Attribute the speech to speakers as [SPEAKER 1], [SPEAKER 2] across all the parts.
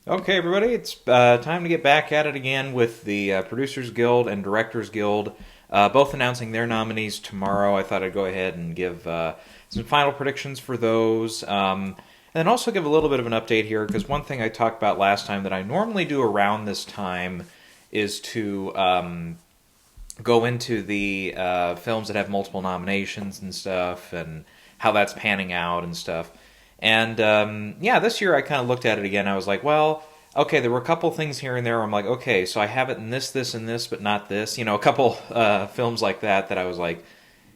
[SPEAKER 1] Okay, everybody, it's time to get back at it again with the Producers Guild and Directors Guild, both announcing their nominees tomorrow. I thought I'd go ahead and give some final predictions for those, and then also give a little bit of an update here, because one thing I talked about last time that I normally do around this time is to go into the films that have multiple nominations and stuff, and how that's panning out and stuff. And yeah, this year I kind of looked at it again. I was like, well, okay, there were a couple things here and there where I'm like, okay, so I have it in this, and this, but not this. You know, a couple films like that I was like,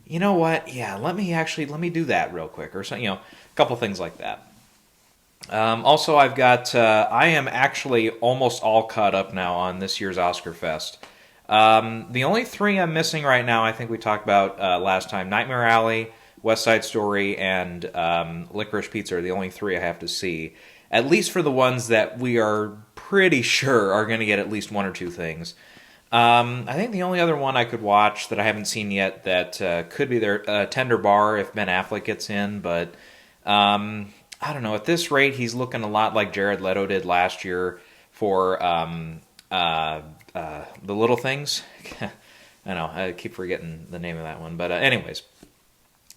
[SPEAKER 1] you know what? Yeah, let me do that real quick, or something. You know, a couple things like that. Also, I've got I am actually almost all caught up now on this year's Oscar Fest. The only three I'm missing right now, I think we talked about last time: Nightmare Alley, West Side Story, and Licorice Pizza are the only three I have to see. At least for the ones that we are pretty sure are going to get at least one or two things. I think the only other one I could watch that I haven't seen yet that could be their Tender Bar if Ben Affleck gets in, but I don't know. At this rate, he's looking a lot like Jared Leto did last year for The Little Things. I know, I keep forgetting the name of that one. But anyways,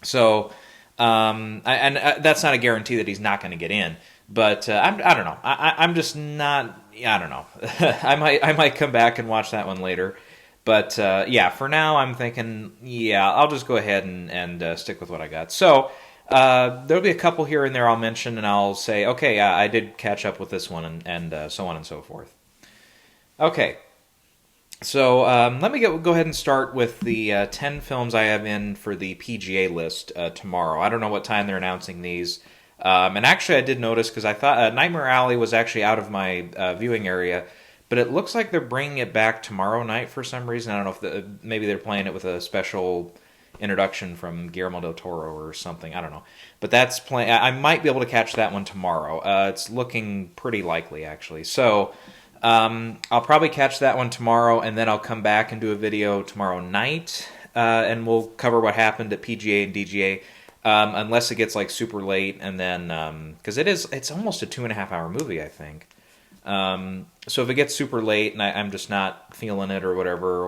[SPEAKER 1] so that's not a guarantee that he's not going to get in. But I don't know. I'm just not. I don't know. I might come back and watch that one later. But yeah, for now I'm thinking, yeah, I'll just go ahead and stick with what I got. So there'll be a couple here and there I'll mention, and I'll say, okay, I did catch up with this one, and so on and so forth. Okay, so let me go ahead and start with the 10 films I have in for the PGA list tomorrow. I don't know what time they're announcing these. And actually, I did notice, because I thought Nightmare Alley was actually out of my viewing area, but it looks like they're bringing it back tomorrow night for some reason. I don't know if maybe they're playing it with a special introduction from Guillermo del Toro or something. I don't know. But that's playing. I might be able to catch that one tomorrow. It's looking pretty likely, actually. So I'll probably catch that one tomorrow, and then I'll come back and do a video tomorrow night, and we'll cover what happened at PGA and DGA. Unless it gets like super late, and then because it's almost a 2.5 hour movie, I think. So if it gets super late and I'm just not feeling it or whatever,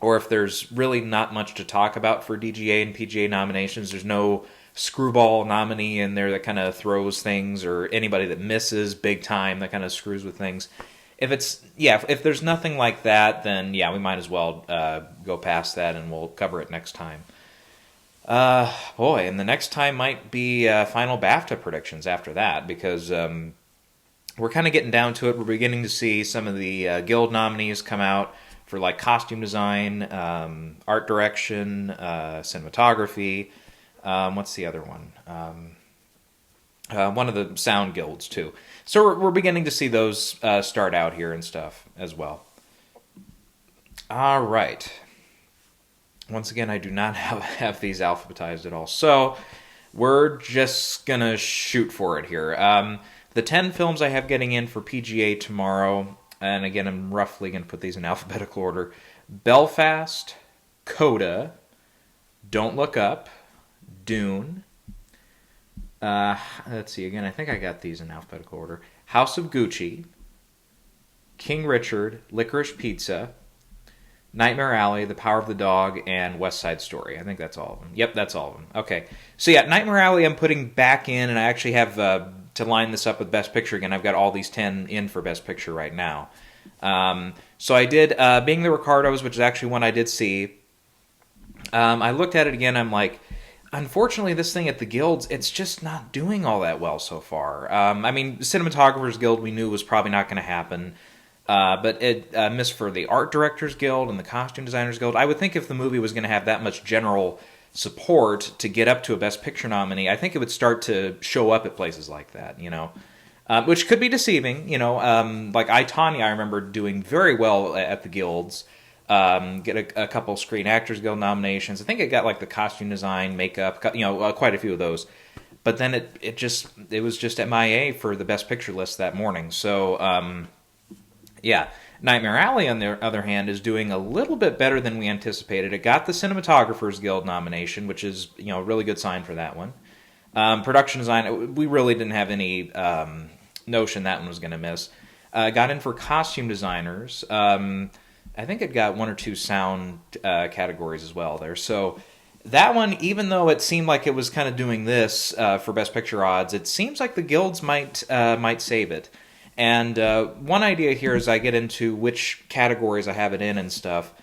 [SPEAKER 1] or if there's really not much to talk about for DGA and PGA nominations, there's no screwball nominee in there that kind of throws things, or anybody that misses big time that kind of screws with things. If there's nothing like that, then yeah, we might as well go past that, and we'll cover it next time. Boy, and the next time might be final BAFTA predictions after that, because we're kind of getting down to it. We're beginning to see some of the guild nominees come out for like costume design, art direction, cinematography. What's the other one? One of the sound guilds too. So we're beginning to see those start out here and stuff as well. All right. Once again, I do not have these alphabetized at all. So we're just going to shoot for it here. The 10 films I have getting in for PGA tomorrow, and again, I'm roughly going to put these in alphabetical order: Belfast, Coda, Don't Look Up, Dune. Let's see, again, I think I got these in alphabetical order: House of Gucci, King Richard, Licorice Pizza, Nightmare Alley, The Power of the Dog, and West Side Story. I think that's all of them. Yep, that's all of them. Okay. So yeah, Nightmare Alley I'm putting back in, and I actually have, to line this up with Best Picture again, I've got all these 10 in for Best Picture right now. So I did, being the Ricardos, which is actually one I did see. I looked at it again, I'm like, unfortunately, this thing at the guilds, it's just not doing all that well so far. I mean, Cinematographers Guild we knew was probably not going to happen. But it missed for the Art Directors Guild and the Costume Designers Guild. I would think if the movie was going to have that much general support to get up to a Best Picture nominee, I think it would start to show up at places like that, you know. Which could be deceiving, you know. Like I, Tonya, I remember doing very well at the guilds. Get a couple Screen Actors Guild nominations. I think it got like the costume design, makeup, you know, quite a few of those. But then it was just MIA for the Best Picture list that morning. So, yeah, Nightmare Alley, on the other hand, is doing a little bit better than we anticipated. It got the Cinematographers Guild nomination, which is, you know, a really good sign for that one. Production design, we really didn't have any notion that one was going to miss. Got in for costume designers. I think it got 1 or 2 sound categories as well there. So that one, even though it seemed like it was kind of doing this for Best Picture odds, it seems like the guilds might save it. And one idea here is I get into which categories I have it in and stuff,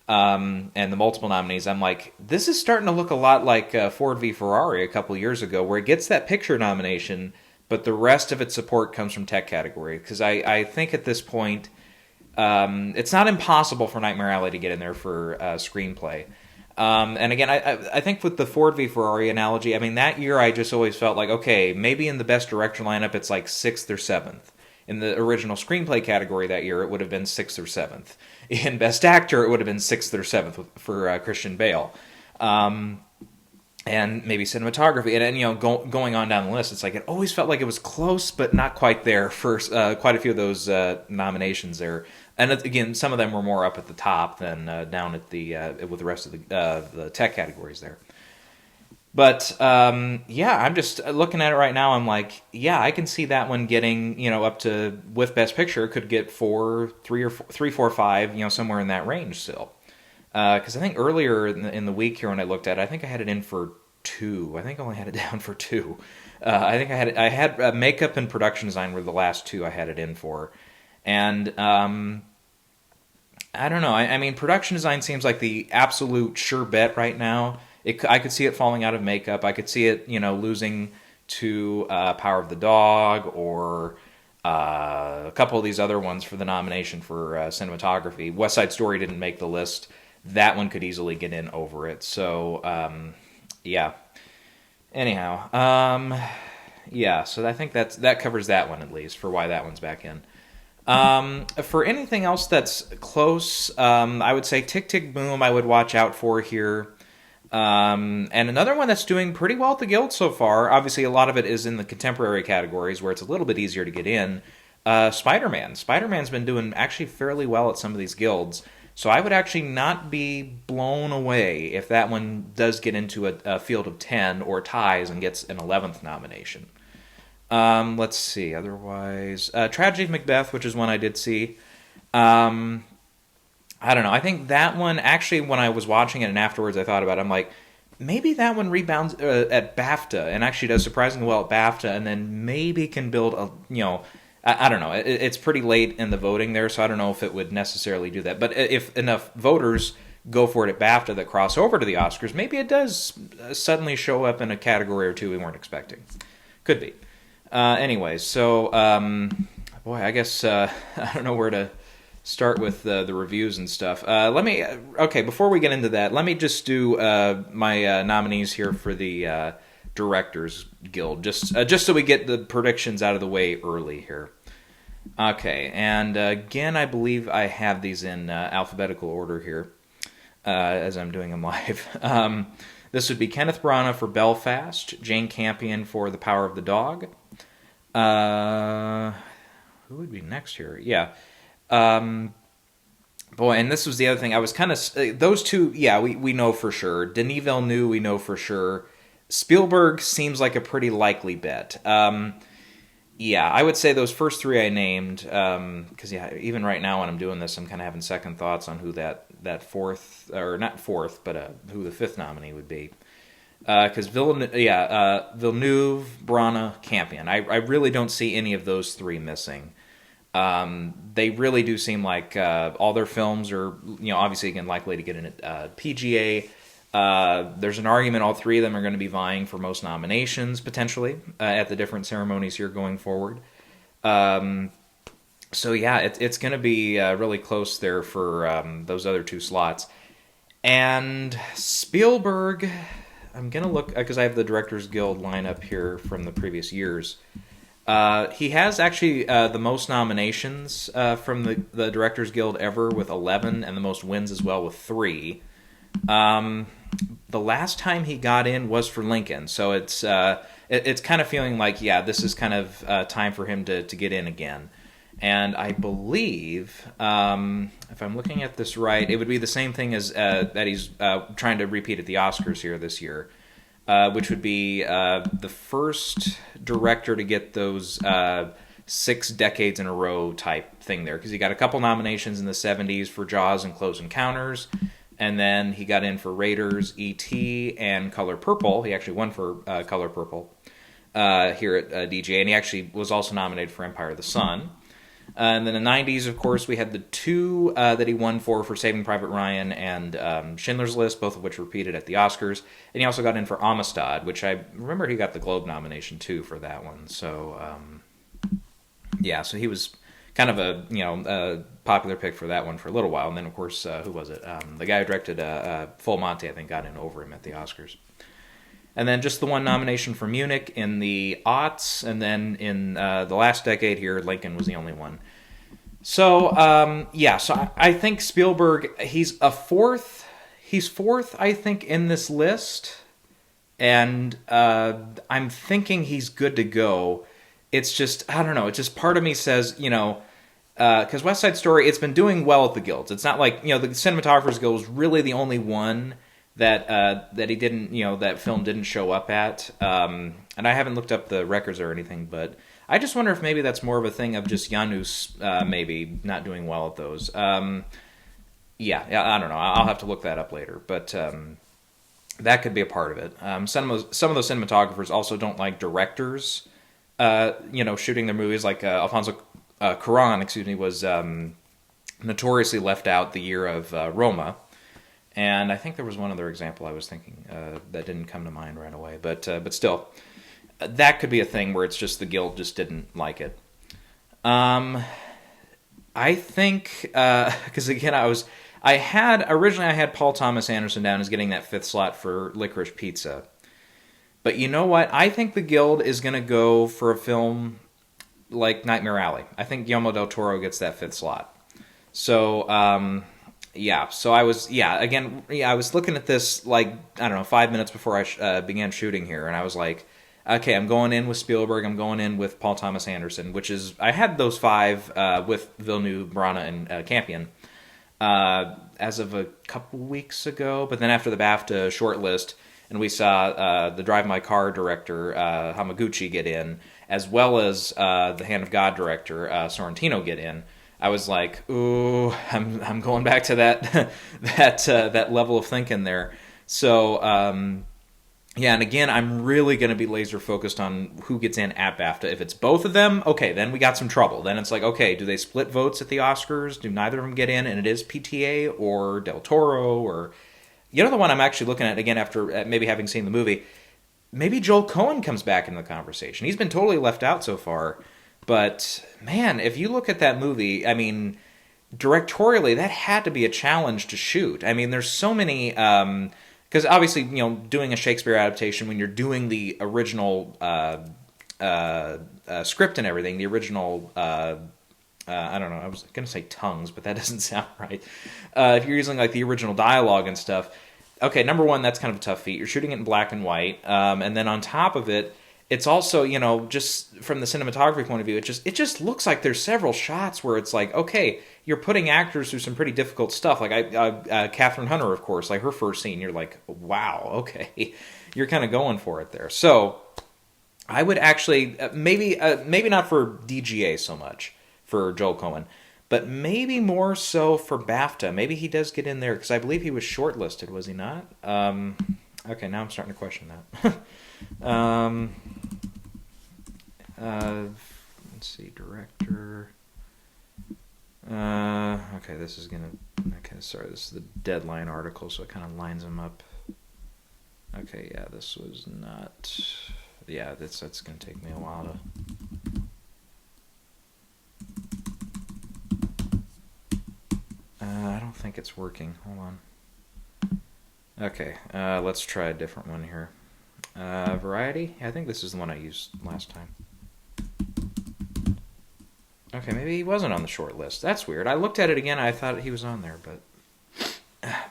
[SPEAKER 1] and the multiple nominees. I'm like, this is starting to look a lot like Ford v Ferrari a couple years ago, where it gets that picture nomination, but the rest of its support comes from tech category. Because I think at this point, it's not impossible for Nightmare Alley to get in there for screenplay. And again, I think with the Ford v Ferrari analogy, I mean, that year I just always felt like, okay, maybe in the Best Director lineup it's like 6th or 7th. In the original screenplay category that year, it would have been 6th or 7th. In Best Actor, it would have been 6th or 7th for Christian Bale. And maybe cinematography. And going on down the list, it's like it always felt like it was close, but not quite there for quite a few of those nominations there. And again, some of them were more up at the top than down at the with the rest of the tech categories there. But yeah, I'm just looking at it right now. I'm like, yeah, I can see that one getting up to, with Best Picture, could get 3, 4, 5, somewhere in that range still. Because I think earlier in the week here when I looked at it, I think I had it in for 2. I think I only had it down for 2. I think I had makeup and production design were the last 2 I had it in for, and I don't know. I mean, production design seems like the absolute sure bet right now. I could see it falling out of makeup. I could see it, losing to Power of the Dog or a couple of these other ones for the nomination for cinematography. West Side Story didn't make the list. That one could easily get in over it. So, yeah. Anyhow, yeah. So I think that covers that one at least for why that one's back in. For anything else that's close, I would say Tick Tick Boom I would watch out for here. And another one that's doing pretty well at the Guild so far, obviously a lot of it is in the contemporary categories where it's a little bit easier to get in, Spider-Man. Spider-Man's been doing actually fairly well at some of these guilds, so I would actually not be blown away if that one does get into a field of 10 or ties and gets an 11th nomination. Let's see, otherwise, Tragedy of Macbeth, which is one I did see. I don't know. I think that one, actually, when I was watching it and afterwards I thought about it, I'm like, maybe that one rebounds at BAFTA and actually does surprisingly well at BAFTA and then maybe can build a, I don't know. It's pretty late in the voting there, so I don't know if it would necessarily do that. But if enough voters go for it at BAFTA that cross over to the Oscars, maybe it does suddenly show up in a category or two we weren't expecting. Could be. Anyways, so, boy, I guess I don't know where to start with the reviews and stuff. Before we get into that, let me just do my nominees here for the Directors Guild, just so we get the predictions out of the way early here. Okay, and again, I believe I have these in alphabetical order here, as I'm doing them live. This would be Kenneth Branagh for Belfast, Jane Campion for The Power of the Dog. Who would be next here? Yeah. Boy, and this was the other thing. I was kind of... those two, yeah, we know for sure. Denis Villeneuve, we know for sure. Spielberg seems like a pretty likely bet. Yeah, I would say those first 3 I named, because, yeah, even right now when I'm doing this, I'm kind of having second thoughts on who that fourth, or not fourth, but who the 5th nominee would be. Because Villeneuve, Branagh, Campion. I really don't see any of those 3 missing. They really do seem like all their films are, obviously again likely to get in at PGA. There's an argument all 3 of them are going to be vying for most nominations potentially at the different ceremonies here going forward. So yeah, it's going to be really close there for those other 2 slots. And Spielberg, I'm going to look because I have the Directors Guild lineup here from the previous years. He has actually the most nominations from the Directors Guild ever with 11, and the most wins as well with 3. The last time he got in was for Lincoln, so it's kind of feeling like, yeah, this is kind of time for him to get in again. And I believe, if I'm looking at this right, it would be the same thing as that he's trying to repeat at the Oscars here this year. Which would be the first director to get those 6 decades in a row type thing there, because he got a couple nominations in the 70s for Jaws and Close Encounters, and then he got in for Raiders, E.T., and Color Purple. He actually won for Color Purple here at DGA, and he actually was also nominated for Empire of the Sun. And then in the 90s, of course, we had the 2 that he won for Saving Private Ryan and Schindler's List, both of which repeated at the Oscars. And he also got in for Amistad, which I remember he got the Globe nomination, too, for that one. So, yeah, so he was kind of a popular pick for that one for a little while. And then, of course, who was it? The guy who directed Full Monty, I think, got in over him at the Oscars. And then just the one nomination for Munich in the aughts, and then in the last decade here, Lincoln was the only one. So, so I think Spielberg, he's fourth, I think, in this list, and I'm thinking he's good to go. It's just, I don't know, it's just part of me says, because West Side Story, it's been doing well at the Guilds. It's not like, the Cinematographers Guild was really the only one that he didn't, that film didn't show up at. And I haven't looked up the records or anything, but I just wonder if maybe that's more of a thing of just Janus maybe not doing well at those. I don't know. I'll have to look that up later, but that could be a part of it. Some of those cinematographers also don't like directors, shooting their movies. Like Alfonso Cuarón, was notoriously left out the year of Roma. And I think there was one other example I was thinking that didn't come to mind right away. But still, that could be a thing where it's just the Guild just didn't like it. I think, because again, I had Paul Thomas Anderson down as getting that 5th slot for Licorice Pizza. But you know what? I think the Guild is going to go for a film like Nightmare Alley. I think Guillermo del Toro gets that 5th slot. So, so I was looking at this, 5 minutes before I began shooting here, and I was like, okay, I'm going in with Spielberg, I'm going in with Paul Thomas Anderson, which is, I had those 5 with Villeneuve, Brana, and Campion as of a couple weeks ago, but then after the BAFTA shortlist, and we saw the Drive My Car director, Hamaguchi, get in, as well as the Hand of God director, Sorrentino, get in, I was like, ooh, I'm going back to that that level of thinking there. So, and again, I'm really going to be laser focused on who gets in at BAFTA. If it's both of them, okay, then we got some trouble. Then it's like, okay, do they split votes at the Oscars? Do neither of them get in? And it is PTA or Del Toro or... the one I'm actually looking at, again, after maybe having seen the movie, maybe Joel Coen comes back into the conversation. He's been totally left out so far. But, man, if you look at that movie, I mean, directorially, that had to be a challenge to shoot. I mean, there's so many... because obviously, doing a Shakespeare adaptation, when you're doing the original script and everything, the original... I don't know, I was going to say tongues, but that doesn't sound right. If you're using, the original dialogue and stuff, okay, number one, that's kind of a tough feat. You're shooting it in black and white, and then on top of it, it's also, just from the cinematography point of view, it just looks like there's several shots where it's like, okay, you're putting actors through some pretty difficult stuff. Like Catherine Hunter, of course, like her first scene, you're like, wow, okay, you're kind of going for it there. So I would actually maybe not for DGA so much for Joel Coen, but maybe more so for BAFTA. Maybe he does get in there because I believe he was shortlisted, was he not? Okay, now I'm starting to question that. Let's see, director. Okay, this is this is the Deadline article, so it kind of lines them up. Okay, yeah, this was not. Yeah, that's going to take me a while to. I don't think it's working. Hold on. Okay, let's try a different one here. Variety? I think this is the one I used last time. Okay, maybe he wasn't on the short list. That's weird. I looked at it again, I thought he was on there, but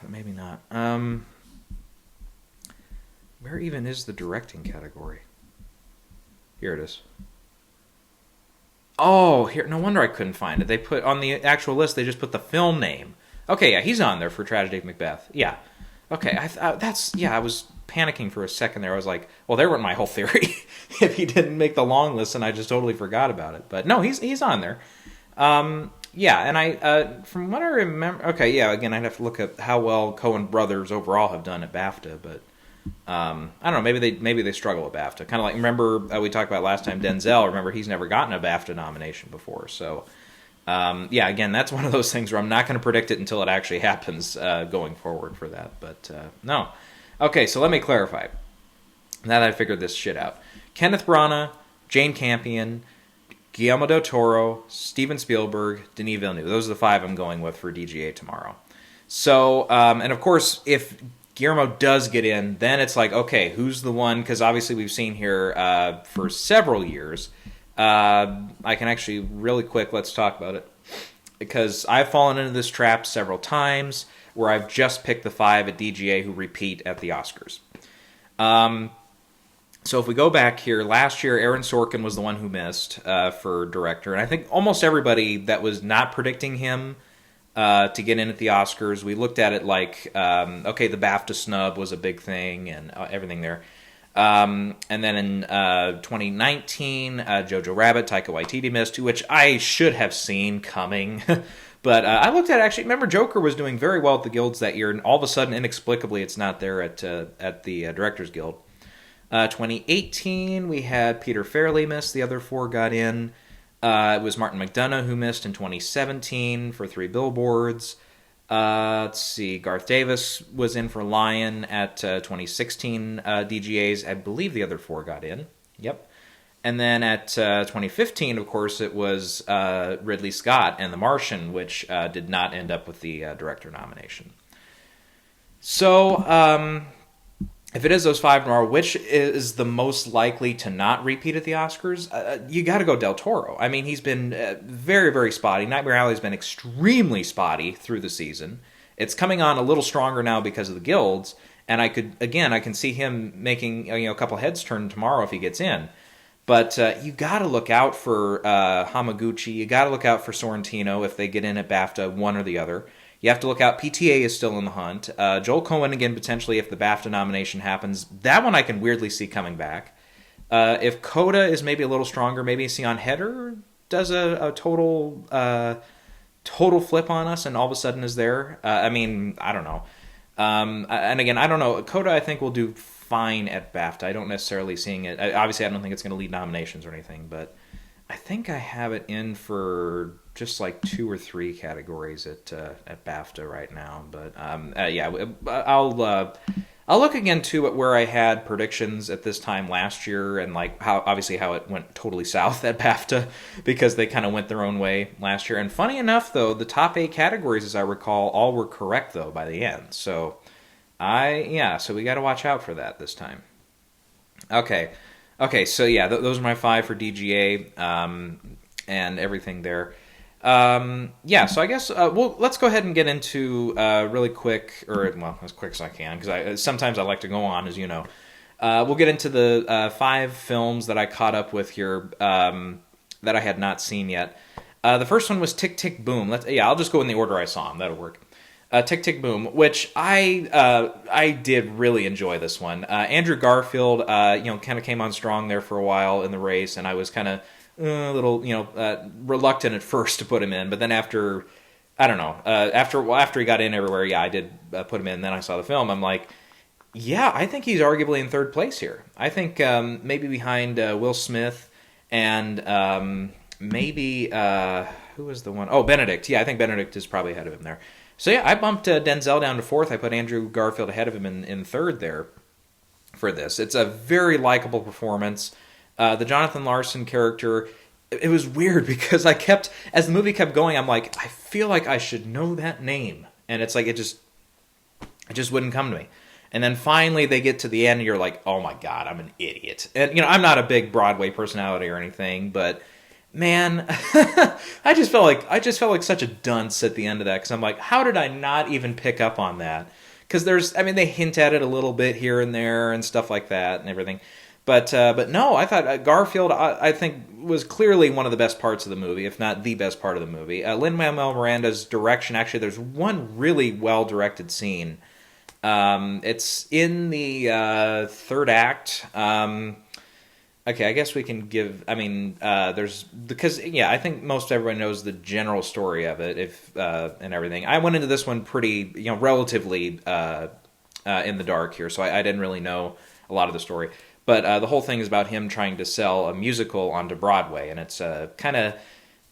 [SPEAKER 1] maybe not. Where even is the directing category? Here it is. Oh, here. No wonder I couldn't find it. They put on the actual list, they just put the film name. Okay, yeah, he's on there for Tragedy of Macbeth. Yeah. Okay, I was panicking for a second there. I was like, well, there went my whole theory. If he didn't make the long list, and I just totally forgot about it. But no, he's on there. Yeah, and I from what I remember, okay, yeah, again, I'd have to look at how well Coen brothers overall have done at BAFTA, but I don't know, maybe they struggle at BAFTA. Kind of like, remember we talked about last time, Denzel, remember he's never gotten a BAFTA nomination before, so yeah, again, that's one of those things where I'm not going to predict it until it actually happens going forward for that, but no. Okay, so let me clarify, now that I figured this shit out. Kenneth Branagh, Jane Campion, Guillermo del Toro, Steven Spielberg, Denis Villeneuve. Those are the 5 I'm going with for DGA tomorrow. So, and of course, if Guillermo does get in, then it's like, okay, who's the one? Because obviously we've seen here for several years. I can actually, really quick, let's talk about it. Because I've fallen into this trap several times where I've just picked the 5 at DGA who repeat at the Oscars. So if we go back here, last year Aaron Sorkin was the one who missed for director. And I think almost everybody that was not predicting him to get in at the Oscars, we looked at it like, okay, the BAFTA snub was a big thing and everything there. And then in 2019, Jojo Rabbit, Taika Waititi missed, which I should have seen coming. But I looked at it, actually, remember Joker was doing very well at the Guilds that year, and all of a sudden, inexplicably, it's not there at the Directors Guild. 2018, we had Peter Farrelly miss. The other 4 got in. It was Martin McDonagh who missed in 2017 for 3 Billboards. Let's see, Garth Davis was in for Lion at 2016 DGAs. I believe the other 4 got in. Yep. And then at 2015, of course, it was Ridley Scott and The Martian, which did not end up with the director nomination. So, if it is those 5 tomorrow, which is the most likely to not repeat at the Oscars? You got to go Del Toro. I mean, he's been very, very spotty. Nightmare Alley's been extremely spotty through the season. It's coming on a little stronger now because of the Guilds, and I can see him making a couple heads turn tomorrow if he gets in. But you got to look out for Hamaguchi. You got to look out for Sorrentino if they get in at BAFTA, one or the other. You have to look out. PTA is still in the hunt. Joel Coen, again, potentially, if the BAFTA nomination happens. That one I can weirdly see coming back. If Coda is maybe a little stronger, maybe Sion Heder does a total flip on us and all of a sudden is there. I mean, I don't know. And again, I don't know. Coda, I think, will do fine at BAFTA. I don't necessarily seeing it. Obviously, I don't think it's going to lead nominations or anything, but I think I have it in for just like 2 or 3 categories at BAFTA right now. But yeah, I'll look again too at where I had predictions at this time last year and like how it went totally south at BAFTA because they kind of went their own way last year. And funny enough, though, the top 8 categories, as I recall, all were correct though by the end. So so we got to watch out for that this time. Okay, so yeah, those are my 5 for DGA and everything there. Yeah, so I guess let's go ahead and get into really quick, or well, as quick as I can, because sometimes I like to go on, as you know. We'll get into the 5 films that I caught up with here that I had not seen yet. The first one was Tick, Tick, Boom. I'll just go in the order I saw them. That'll work. Tick, Tick, Boom, which I did really enjoy this one. Andrew Garfield, kind of came on strong there for a while in the race, and I was kind of a little, reluctant at first to put him in, but then after he got in everywhere, I did put him in. Then I saw the film. I'm like, yeah, I think he's arguably in 3rd place here. I think maybe behind Will Smith and maybe who was the one? Oh, Benedict. Yeah, I think Benedict is probably ahead of him there. So yeah, I bumped Denzel down to 4th. I put Andrew Garfield ahead of him in 3rd there for this. It's a very likable performance. The Jonathan Larson character, it was weird because as the movie kept going, I'm like, I feel like I should know that name. And it's like, it just wouldn't come to me. And then finally they get to the end and you're like, oh my God, I'm an idiot. And, I'm not a big Broadway personality or anything, but man, I just felt like such a dunce at the end of that. Cause I'm like, how did I not even pick up on that? Cause they hint at it a little bit here and there and stuff like that and everything. But no, I thought Garfield, I think, was clearly one of the best parts of the movie, if not the best part of the movie. Lin-Manuel Miranda's direction, actually, there's one really well-directed scene It's in the third act. Okay, I guess we can give. I mean, there's because I think most everyone knows the general story of it, if and everything. I went into this one pretty, relatively in the dark here, so I didn't really know a lot of the story. But the whole thing is about him trying to sell a musical onto Broadway, and it's kind of.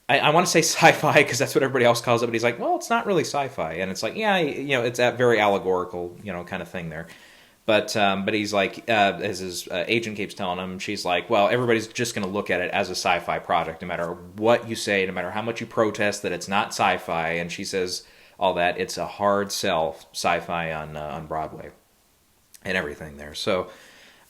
[SPEAKER 1] I want to say sci-fi because that's what everybody else calls it, but he's like, well, it's not really sci-fi, and it's like, it's that very allegorical, kind of thing there. But he's like, as his agent keeps telling him, she's like, well, everybody's just going to look at it as a sci-fi project, no matter what you say, no matter how much you protest that it's not sci-fi. And she says all that it's a hard sell sci-fi on Broadway and everything there. So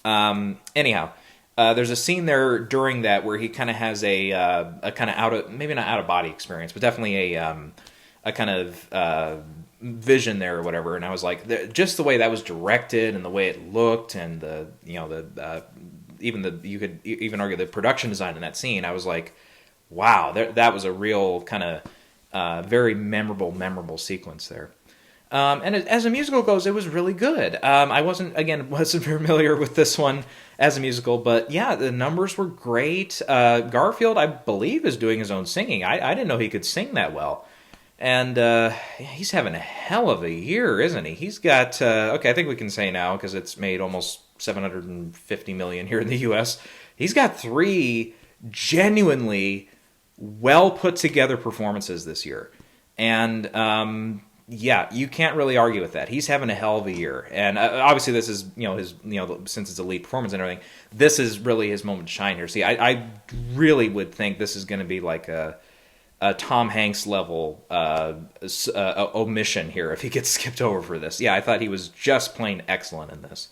[SPEAKER 1] anyhow, there's a scene there during that where he kind of has a kind of maybe not out of body experience, but definitely a kind of vision there or whatever, and I was like, just the way that was directed and the way it looked, and you could even argue the production design in that scene. I was like, wow, that was a real kind of very memorable sequence there. And as a musical goes, it was really good. I wasn't familiar with this one as a musical, but yeah, the numbers were great. Garfield, I believe, is doing his own singing. I didn't know he could sing that well. And he's having a hell of a year, isn't he? He's got, I think we can say now, because it's made almost $750 million here in the U.S., he's got 3 genuinely well-put-together performances this year. And, you can't really argue with that. He's having a hell of a year. And obviously this is, his, since it's a lead performance and everything, this is really his moment to shine here. See, I really would think this is going to be like a Tom Hanks level omission here if he gets skipped over for this. Yeah, I thought he was just plain excellent in this.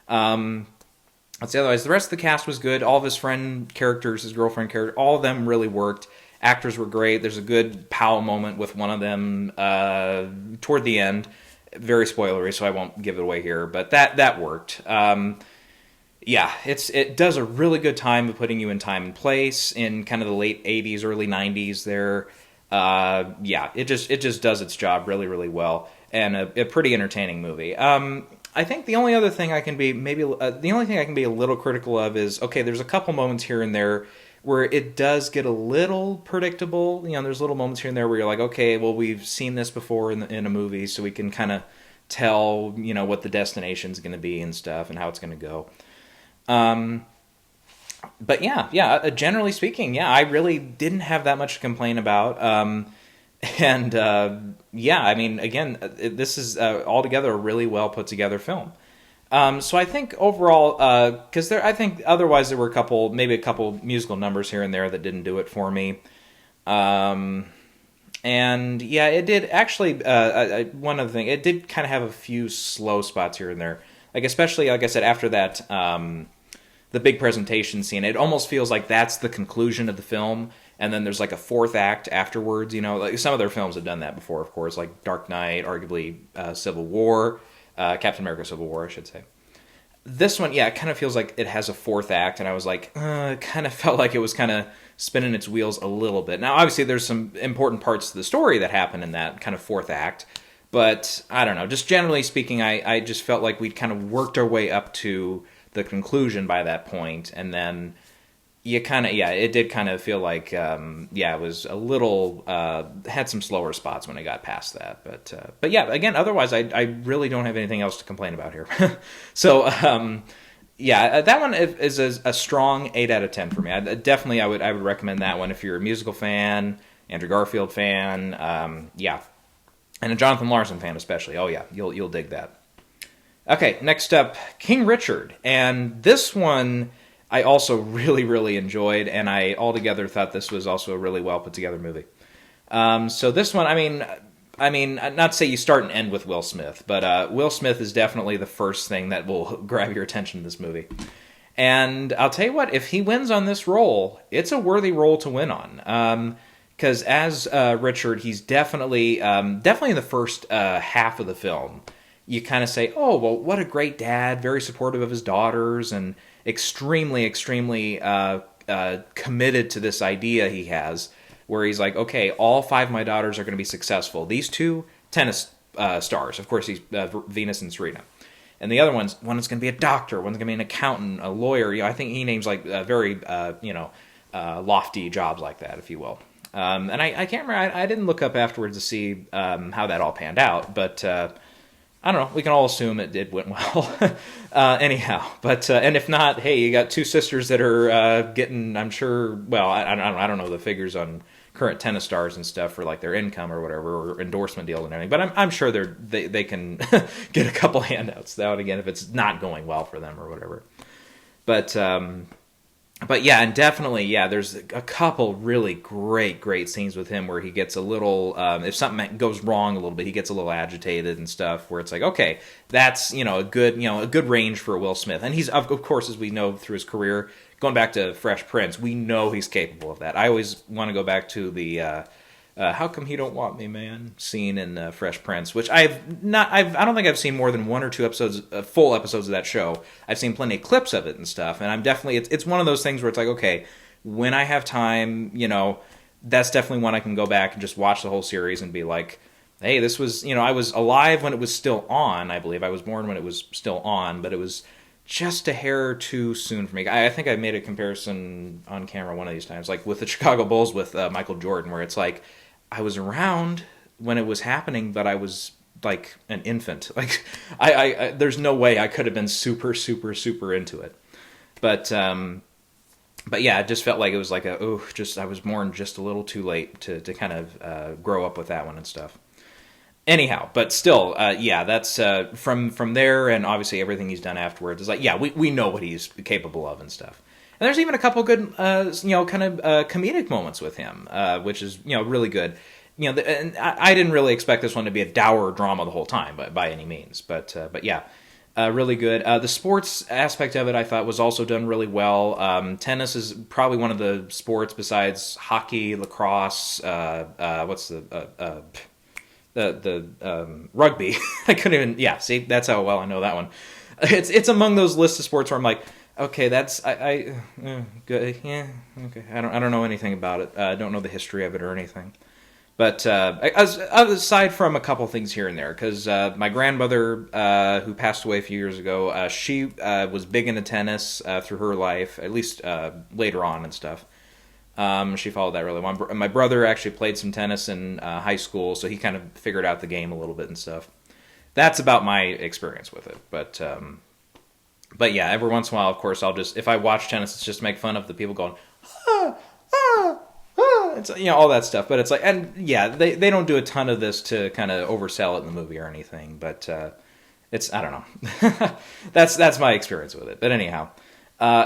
[SPEAKER 1] Let's say otherwise, the rest of the cast was good. All of his friend characters, his girlfriend character, all of them really worked. Actors were great. There's a good pow moment with one of them toward the end. Very spoilery, so I won't give it away here, but that worked. It does a really good time of putting you in time and place in kind of the late 80s, early 90s there. It just does its job really, really well, and a pretty entertaining movie. I think the only other thing I can be a little critical of is, okay, there's a couple moments here and there where it does get a little predictable. There's little moments here and there where you're like, okay, well, we've seen this before in a movie, so we can kind of tell, what the destination's going to be and stuff and how it's going to go. But generally speaking, I really didn't have that much to complain about. Again, this is altogether a really well put together film. So I think overall, because I think otherwise there were maybe a couple musical numbers here and there that didn't do it for me. It did actually, one other thing, it did kind of have a few slow spots here and there. Like, especially, like I said, after that, the big presentation scene, it almost feels like that's the conclusion of the film, and then there's like a fourth act afterwards. Like some of their films have done that before, of course, like Dark Knight, arguably Civil War, Captain America Civil War, I should say. This one, it kind of feels like it has a fourth act, and I was like, it kind of felt like it was kind of spinning its wheels a little bit. Now, obviously, there's some important parts to the story that happen in that kind of fourth act, but I don't know, just generally speaking, I just felt like we'd kind of worked our way up to the conclusion by that point, and then it did kind of feel like, it was a little, had some slower spots when I got past that, but again, otherwise, I really don't have anything else to complain about here. So, that one is a strong 8 out of 10 for me. I would recommend that one if you're a musical fan, Andrew Garfield fan, and a Jonathan Larson fan especially. Oh yeah, you'll dig that. Okay, next up, King Richard, and this one I also really, really enjoyed, and I altogether thought this was also a really well put together movie. So this one, I mean, not to say you start and end with Will Smith, but Will Smith is definitely the first thing that will grab your attention in this movie. And I'll tell you what, if he wins on this role, it's a worthy role to win on. Because as Richard, he's definitely in the first half of the film, you kind of say, oh, well, what a great dad, very supportive of his daughters, and extremely committed to this idea he has, where he's like, okay, all 5 of my daughters are going to be successful. These 2, tennis stars. Of course, he's Venus and Serena. And the other one is going to be a doctor, one's going to be an accountant, a lawyer. I think he names like very, lofty jobs like that, if you will. And I can't remember, I didn't look up afterwards to see how that all panned out, but I don't know, we can all assume it went well. Anyhow, but, and if not, hey, you got two sisters that are getting, I'm sure, well, I don't know the figures on current tennis stars and stuff for like their income or whatever, or endorsement deal and everything, but I'm sure they can get a couple handouts now and again if it's not going well for them or whatever. But yeah, and definitely, yeah, there's a couple really great scenes with him where he gets a little, if something goes wrong a little bit, he gets a little agitated and stuff, where it's like, okay, that's, a good range for Will Smith. And he's, of course, as we know through his career, going back to Fresh Prince, we know he's capable of that. I always want to go back to the, how come he don't want me, man, scene in Fresh Prince, which I don't think I've seen more than one or two episodes, full episodes of that show. I've seen plenty of clips of it and stuff, and I'm definitely, it's one of those things where it's like, okay, when I have time, that's definitely one I can go back and just watch the whole series and be like, hey, this was, I was alive when it was still on, I believe. I was born when it was still on, but it was just a hair too soon for me. I think I made a comparison on camera one of these times, like with the Chicago Bulls with Michael Jordan, where it's like, I was around when it was happening, but I was like an infant. Like, I there's no way I could have been super into it. But yeah, it just felt like it was like I was born just a little too late to kind of grow up with that one and stuff. Anyhow, but still, yeah, that's from there, and obviously everything he's done afterwards is like, yeah, we know what he's capable of and stuff. And there's even a couple good, kind of comedic moments with him, which is, really good. And I didn't really expect this one to be a dour drama the whole time, by any means. But yeah, really good. The sports aspect of it, I thought, was also done really well. Tennis is probably one of the sports besides hockey, lacrosse. What's the rugby? I couldn't even. Yeah, see, that's how well I know that one. It's among those lists of sports where I'm like, okay, that's good. Yeah, okay. I don't know anything about it. I don't know the history of it or anything. But aside from a couple things here and there, because my grandmother, who passed away a few years ago, she was big into tennis through her life, at least later on and stuff. She followed that really well. My brother actually played some tennis in high school, so he kind of figured out the game a little bit and stuff. That's about my experience with it, But yeah, every once in a while, of course, if I watch tennis, it's just to make fun of the people going, it's, all that stuff. But it's like, and yeah, they don't do a ton of this to kind of oversell it in the movie or anything. But it's, I don't know. That's my experience with it. But anyhow,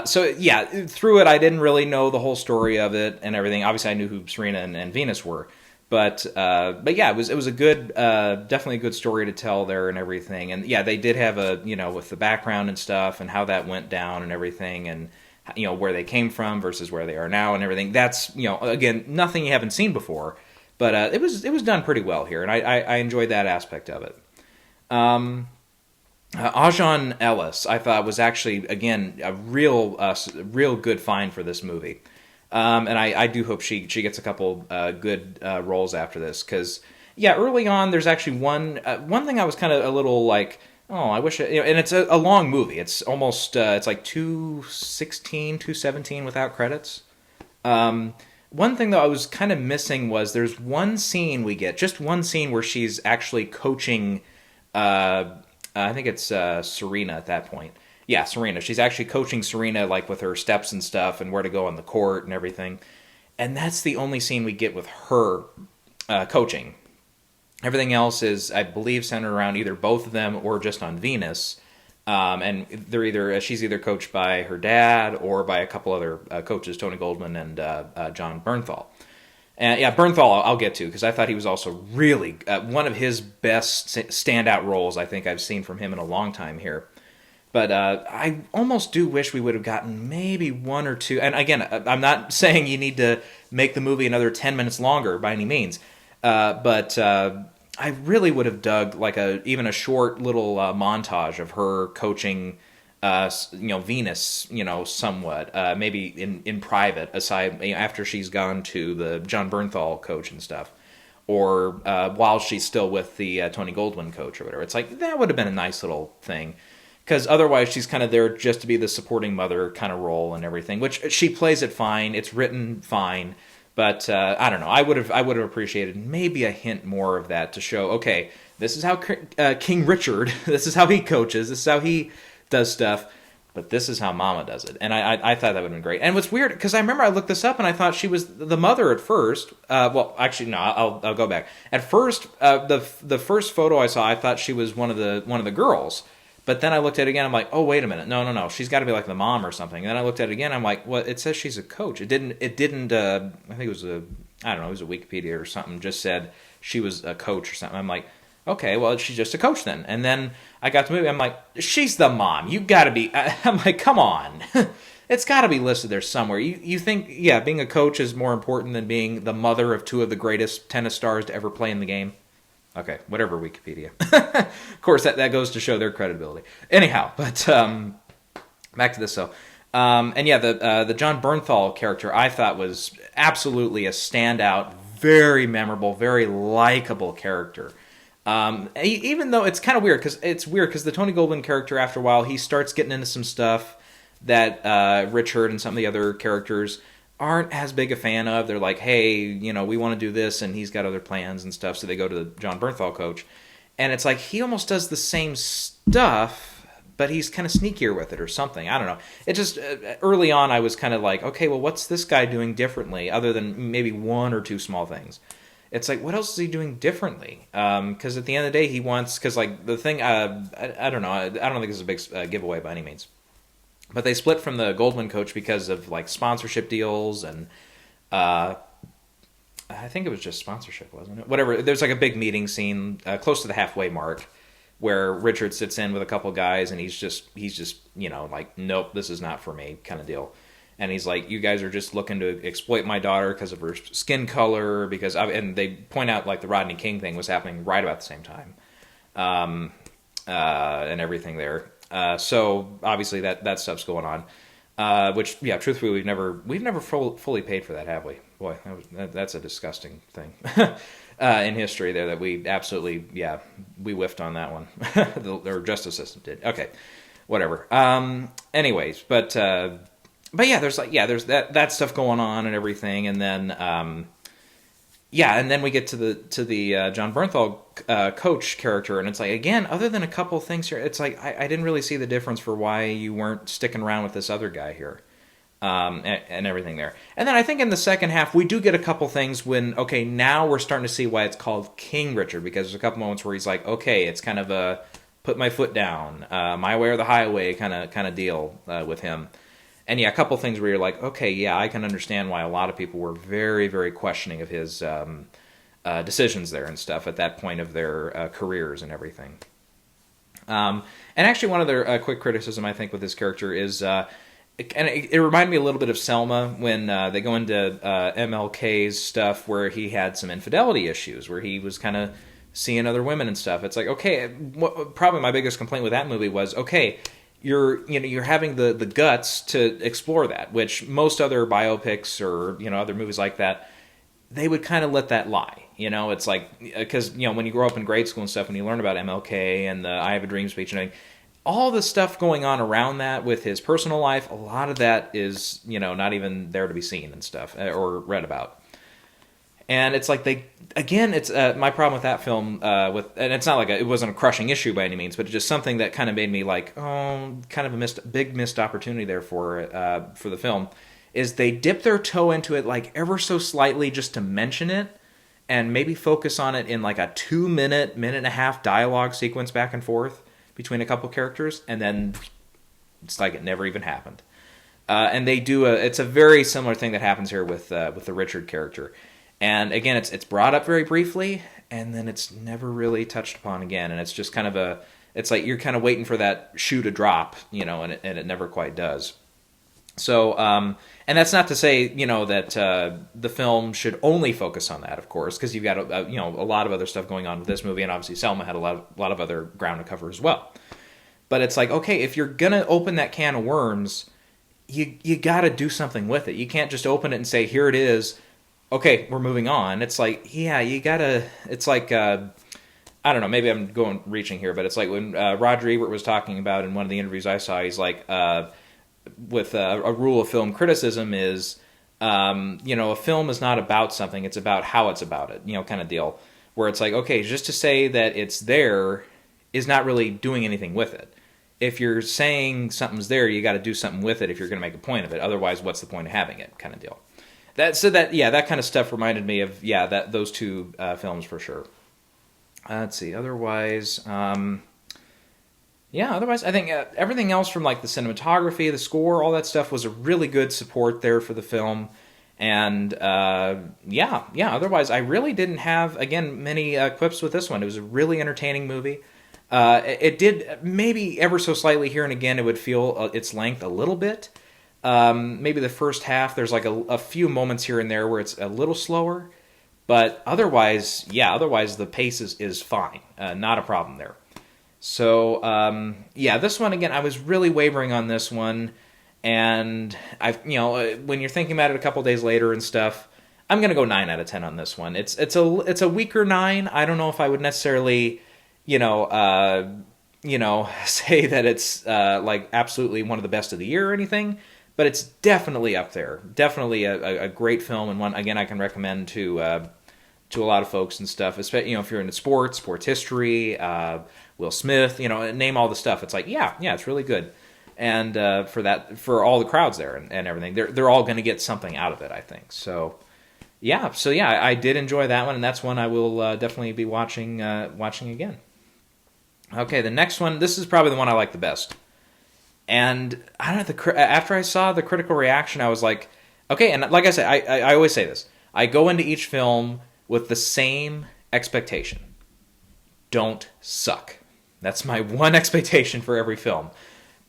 [SPEAKER 1] so yeah, through it, I didn't really know the whole story of it and everything. Obviously, I knew who Serena and Venus were. But yeah, it was a good, definitely a good story to tell there and everything. And yeah, they did have with the background and stuff and how that went down and everything, and where they came from versus where they are now and everything. That's again, nothing you haven't seen before, but it was done pretty well here, and I enjoyed that aspect of it. Ajon Ellis, I thought, was actually again a real good find for this movie. And I do hope she gets a couple good roles after this, because yeah, early on there's actually one thing I was kind of a little like, oh, I wish and it's a long movie. It's almost it's like 2:17 without credits. One thing though I was kind of missing was there's one scene where she's actually coaching. I think it's Serena at that point. Yeah, Serena. She's actually coaching Serena, like, with her steps and stuff and where to go on the court and everything. And that's the only scene we get with her coaching. Everything else is, I believe, centered around either both of them or just on Venus. And she's either coached by her dad or by a couple other coaches, Tony Goldman and John Bernthal. And yeah, Bernthal I'll get to, because I thought he was also really one of his best standout roles I think I've seen from him in a long time here. But I almost do wish we would have gotten maybe one or two. And again, I'm not saying you need to make the movie another 10 minutes longer by any means. But I really would have dug like even a short little montage of her coaching, Venus, somewhat. Maybe in private, aside after she's gone to the John Bernthal coach and stuff. or while she's still with the Tony Goldwyn coach or whatever. It's like, that would have been a nice little thing. Because otherwise she's kind of there just to be the supporting mother kind of role and everything, which she plays it fine. It's written fine. But I don't know. I would have appreciated maybe a hint more of that to show, okay, this is how King Richard, this is how he coaches, this is how he does stuff, but this is how Mama does it. And I thought that would have been great. And what's weird, because I remember I looked this up and I thought she was the mother at first. Well, actually, no, I'll go back. At first, the first photo I saw, I thought she was one of the girls. But then I looked at it again, I'm like, oh, wait a minute. No. She's got to be like the mom or something. And then I looked at it again, I'm like, well, it says she's a coach. It didn't, I think it was it was a Wikipedia or something, just said she was a coach or something. I'm like, okay, well, she's just a coach then. And then I got the movie, I'm like, she's the mom. You got to be, I'm like, come on. It's got to be listed there somewhere. You think, yeah, being a coach is more important than being the mother of two of the greatest tennis stars to ever play in the game? Okay, whatever, Wikipedia. Of course, that goes to show their credibility. Anyhow, but back to this. So, and yeah, the John Bernthal character I thought was absolutely a standout, very memorable, very likable character. Even though it's kind of weird, because the Tony Goldwyn character, after a while, he starts getting into some stuff that Richard and some of the other characters aren't as big a fan of. They're like, hey, we want to do this, and he's got other plans and stuff, so they go to the John Bernthal coach. And it's like he almost does the same stuff, but he's kind of sneakier with it or something. I don't know. It just, early on, I was kind of like, okay, well, what's this guy doing differently, other than maybe one or two small things? It's like, what else is he doing differently? Because at the end of the day, he wants, because like the thing, I don't know, I don't think this is a big giveaway by any means. But they split from the Goldwyn coach because of like sponsorship deals, and I think it was just sponsorship, wasn't it? Whatever. There's like a big meeting scene close to the halfway mark where Richard sits in with a couple guys, and he's just like, nope, this is not for me kind of deal. And he's like, you guys are just looking to exploit my daughter because of her skin color, and they point out like the Rodney King thing was happening right about the same time, and everything there. So obviously that stuff's going on, which, yeah, truthfully, we've never fully paid for that, have we? Boy, that's a disgusting thing in history there that we absolutely, we whiffed on that one. Or justice system did. Okay, whatever. Anyways, but yeah, there's that stuff going on and everything, and then and then we get to the John Bernthal coach character, and it's like, again, other than a couple things here, it's like I didn't really see the difference for why you weren't sticking around with this other guy here, and everything there. And then I think in the second half we do get a couple things when, okay, now we're starting to see why it's called King Richard, because there's a couple moments where he's like, okay, it's kind of a put my foot down, my way or the highway kind of deal with him. And yeah, a couple things where you're like, okay, yeah, I can understand why a lot of people were very, very questioning of his decisions there and stuff at that point of their careers and everything. And actually, one other quick criticism I think with this character is, and it reminded me a little bit of Selma when they go into MLK's stuff where he had some infidelity issues, where he was kind of seeing other women and stuff. It's like, okay, probably my biggest complaint with that movie was, okay, you're having the guts to explore that, which most other biopics or other movies like that, they would kind of let that lie. It's like, because when you grow up in grade school and stuff, when you learn about MLK and the I Have a Dream speech and everything, all the stuff going on around that with his personal life, a lot of that is not even there to be seen and stuff or read about. And it's like it's my problem with that film, and it's not like it wasn't a crushing issue by any means, but it's just something that kind of made me like, oh, kind of a big missed opportunity there for the film, is they dip their toe into it like ever so slightly just to mention it, and maybe focus on it in like a 2-minute, minute and a half dialogue sequence back and forth between a couple characters, and then it's like it never even happened. And they do it's a very similar thing that happens here with the Richard character. And again, it's brought up very briefly, and then it's never really touched upon again. And it's just kind of it's like you're kind of waiting for that shoe to drop, and it never quite does. So, and that's not to say, that the film should only focus on that, of course, because you've got a lot of other stuff going on with this movie, and obviously Selma had a lot of other ground to cover as well. But it's like, okay, if you're gonna open that can of worms, you got to do something with it. You can't just open it and say, here it is. okay, we're moving on. It's like, yeah, you gotta. It's like, I don't know. Maybe I'm reaching here, but it's like when Roger Ebert was talking about in one of the interviews I saw. He's like, with a rule of film criticism is, a film is not about something; it's about how it's about it. Kind of deal. Where it's like, okay, just to say that it's there is not really doing anything with it. If you're saying something's there, you got to do something with it if you're going to make a point of it. Otherwise, what's the point of having it? Kind of deal. That kind of stuff reminded me of those two films for sure. Let's see. Otherwise, otherwise I think everything else from like the cinematography, the score, all that stuff was a really good support there for the film. And otherwise I really didn't have, again, many quips with this one. It was a really entertaining movie. It did maybe ever so slightly here and again it would feel its length a little bit. Maybe the first half there's like a few moments here and there where it's a little slower, but otherwise the pace is fine. Not a problem there. So this one again, I was really wavering on this one, and when you're thinking about it a couple days later and stuff, I'm gonna go 9 out of 10 on this one. It's a weaker 9. I don't know if I would necessarily say that it's like absolutely one of the best of the year or anything, but it's definitely up there. Definitely a great film, and one again I can recommend to a lot of folks and stuff. Especially if you're into sports history, Will Smith, name all the stuff. It's like it's really good, and for all the crowds there and everything, they're all going to get something out of it, I think. So I did enjoy that one, and that's one I will definitely be watching again. Okay, the next one, this is probably the one I like the best. And I don't know, after I saw the critical reaction, I was like, okay, and like I said, I always say this. I go into each film with the same expectation. Don't suck. That's my one expectation for every film.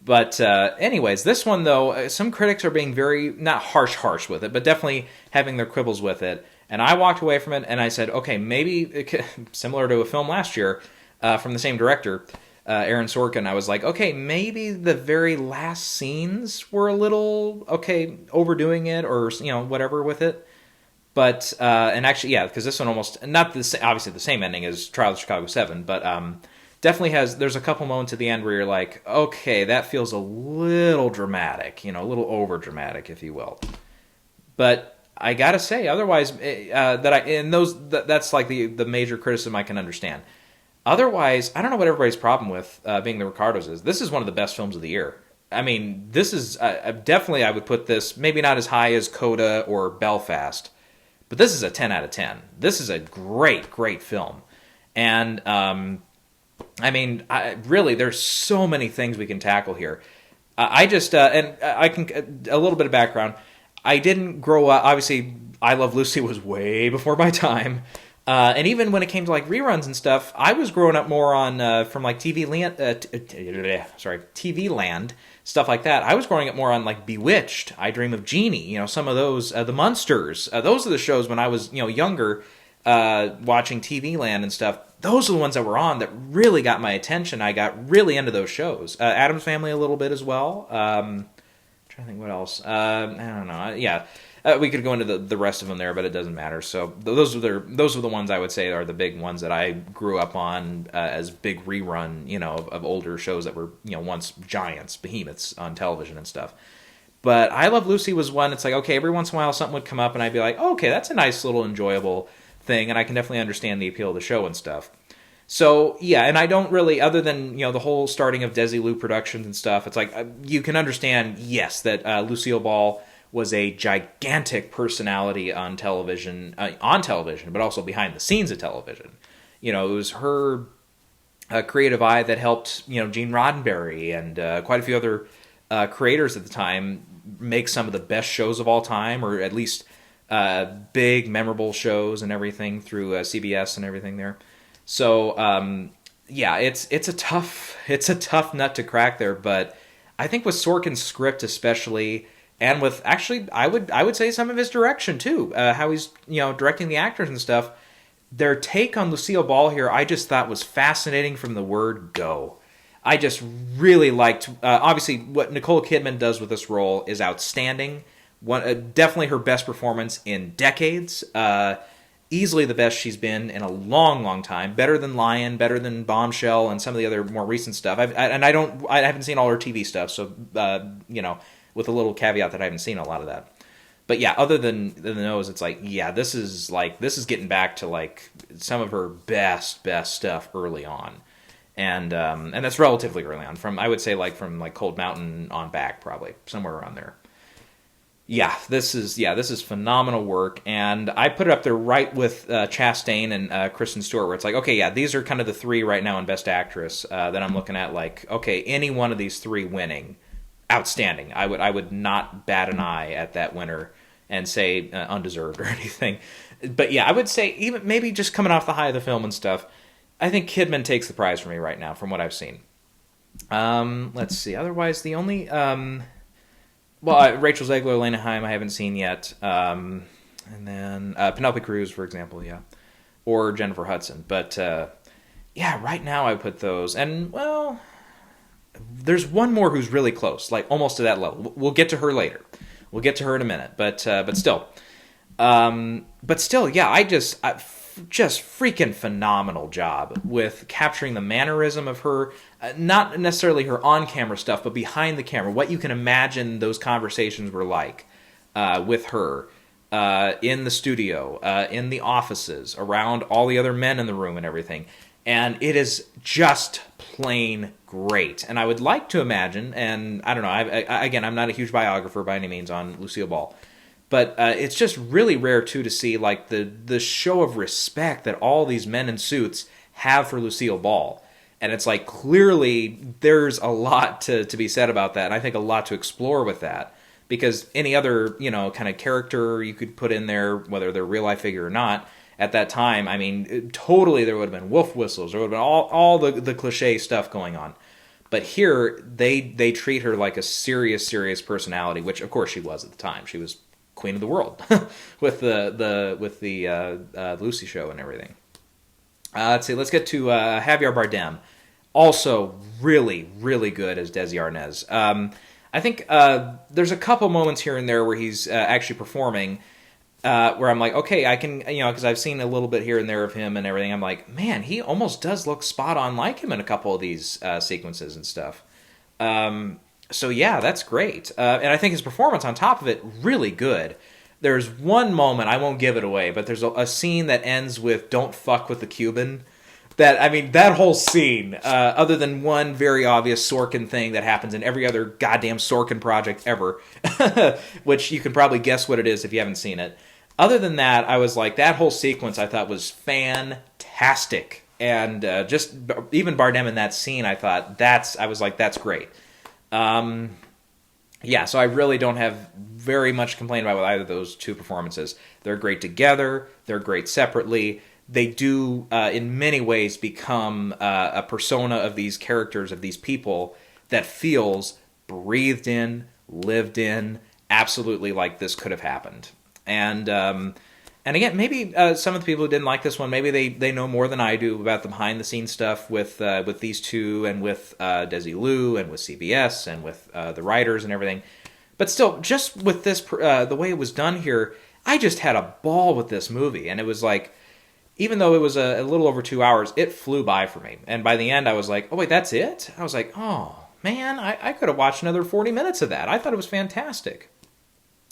[SPEAKER 1] But anyways, this one, though, some critics are being very, not harsh with it, but definitely having their quibbles with it. And I walked away from it, and I said, okay, maybe, similar to a film last year, from the same director, Aaron Sorkin, I was like, okay, maybe the very last scenes were a little, overdoing it or, whatever with it. But, and actually, because this one almost, not obviously the same ending as Trial of Chicago 7, but definitely there's a couple moments at the end where you're like, okay, that feels a little dramatic, a little over dramatic, if you will. But I gotta say, otherwise, that's like the major criticism I can understand. Otherwise, I don't know what everybody's problem with being the Ricardos is. This is one of the best films of the year. I mean, this is definitely, I would put this maybe not as high as Coda or Belfast, but this is a 10 out of 10. This is a great film. And, really, there's so many things we can tackle here. I just, and I can, a little bit of background. I didn't grow up, obviously, I Love Lucy was way before my time. And even when it came to like reruns and stuff, I was growing up more on from like TV Land, stuff like that. I was growing up more on like Bewitched, I Dream of Jeannie, some of those, The Munsters. Those are the shows when I was younger, watching TV Land and stuff. Those are the ones that were on that really got my attention. I got really into those shows. Addams Family a little bit as well. Trying to think what else. I don't know. Yeah. We could go into the rest of them there, but it doesn't matter. So those are the ones I would say are the big ones that I grew up on as big rerun, of older shows that were, once giants, behemoths on television and stuff. But I Love Lucy was one. It's like, okay, every once in a while something would come up and I'd be like, oh, okay, that's a nice little enjoyable thing, and I can definitely understand the appeal of the show and stuff. So, and I don't really, other than, the whole starting of Desilu Productions and stuff, it's like, you can understand, yes, that Lucille Ball was a gigantic personality on television, but also behind the scenes of television. It was her creative eye that helped, Gene Roddenberry and quite a few other creators at the time make some of the best shows of all time, or at least big, memorable shows and everything through CBS and everything there. So, it's a tough nut to crack there, but I think with Sorkin's script especially, and with, actually, I would say some of his direction, too. How he's, directing the actors and stuff. Their take on Lucille Ball here, I just thought was fascinating from the word go. I just really liked, obviously, what Nicole Kidman does with this role is outstanding. definitely her best performance in decades. Easily the best she's been in a long, long time. Better than Lion, better than Bombshell, and some of the other more recent stuff. I haven't seen all her TV stuff, so with a little caveat that I haven't seen a lot of that. But yeah, other than those, it's like, yeah, this is getting back to like some of her best stuff early on, and that's relatively early on. From I would say from Cold Mountain on back, probably somewhere around there. Yeah, this is phenomenal work, and I put it up there right with Chastain and Kristen Stewart, where it's like, okay, yeah, these are kind of the three right now in Best Actress that I'm looking at. Like, okay, any one of these three winning, outstanding. I would not bat an eye at that winner and say undeserved or anything. But yeah, I would say even maybe just coming off the high of the film and stuff, I think Kidman takes the prize for me right now from what I've seen. Let's see. Otherwise, the only Rachel Zegler, Lena Headey, I haven't seen yet. And then Penelope Cruz, for example, yeah. Or Jennifer Hudson. But, yeah, right now I put those. And, well, there's one more who's really close, like almost to that level. We'll get to her later. We'll get to her in a minute. But still. Yeah, I just freaking phenomenal job with capturing the mannerism of her, not necessarily her on-camera stuff, but behind the camera, what you can imagine those conversations were like with her in the studio, in the offices, around all the other men in the room and everything. And it is just plain great. And I would like to imagine, and I don't know, again, I'm not a huge biographer by any means on Lucille Ball, but it's just really rare, too, to see like the show of respect that all these men in suits have for Lucille Ball. And it's like, clearly, there's a lot to be said about that. And I think a lot to explore with that. Because any other, kind of character you could put in there, whether they're a real-life figure or not, at that time, I mean, totally there would have been wolf whistles. There would have been all the cliche stuff going on. But here, they treat her like a serious personality, which, of course, she was at the time. She was Queen of the World with the Lucy show and everything. Let's see. Let's get to Javier Bardem. Also, really, really good as Desi Arnaz. I think there's a couple moments here and there where he's actually performing, where I'm like, okay, I can, because I've seen a little bit here and there of him and everything. I'm like, man, he almost does look spot on like him in a couple of these sequences and stuff. So yeah, that's great. And I think his performance on top of it, really good. There's one moment, I won't give it away, but there's a scene that ends with "Don't fuck with the Cuban." That whole scene, other than one very obvious Sorkin thing that happens in every other goddamn Sorkin project ever, which you can probably guess what it is if you haven't seen it. Other than that, I was like, that whole sequence I thought was fantastic. And just even Bardem in that scene, I was like, that's great. Yeah, so I really don't have very much to complain about with either of those two performances. They're great together. They're great separately. They do, in many ways, become a persona of these characters, of these people, that feels breathed in, lived in, absolutely like this could have happened. And again, maybe some of the people who didn't like this one, maybe they know more than I do about the behind-the-scenes stuff with these two and with Desi Liu and with CBS and with the writers and everything. But still, just with this, the way it was done here, I just had a ball with this movie. And it was like, even though it was a little over 2 hours, it flew by for me. And by the end, I was like, oh, wait, that's it? I was like, oh, man, I could have watched another 40 minutes of that. I thought it was fantastic.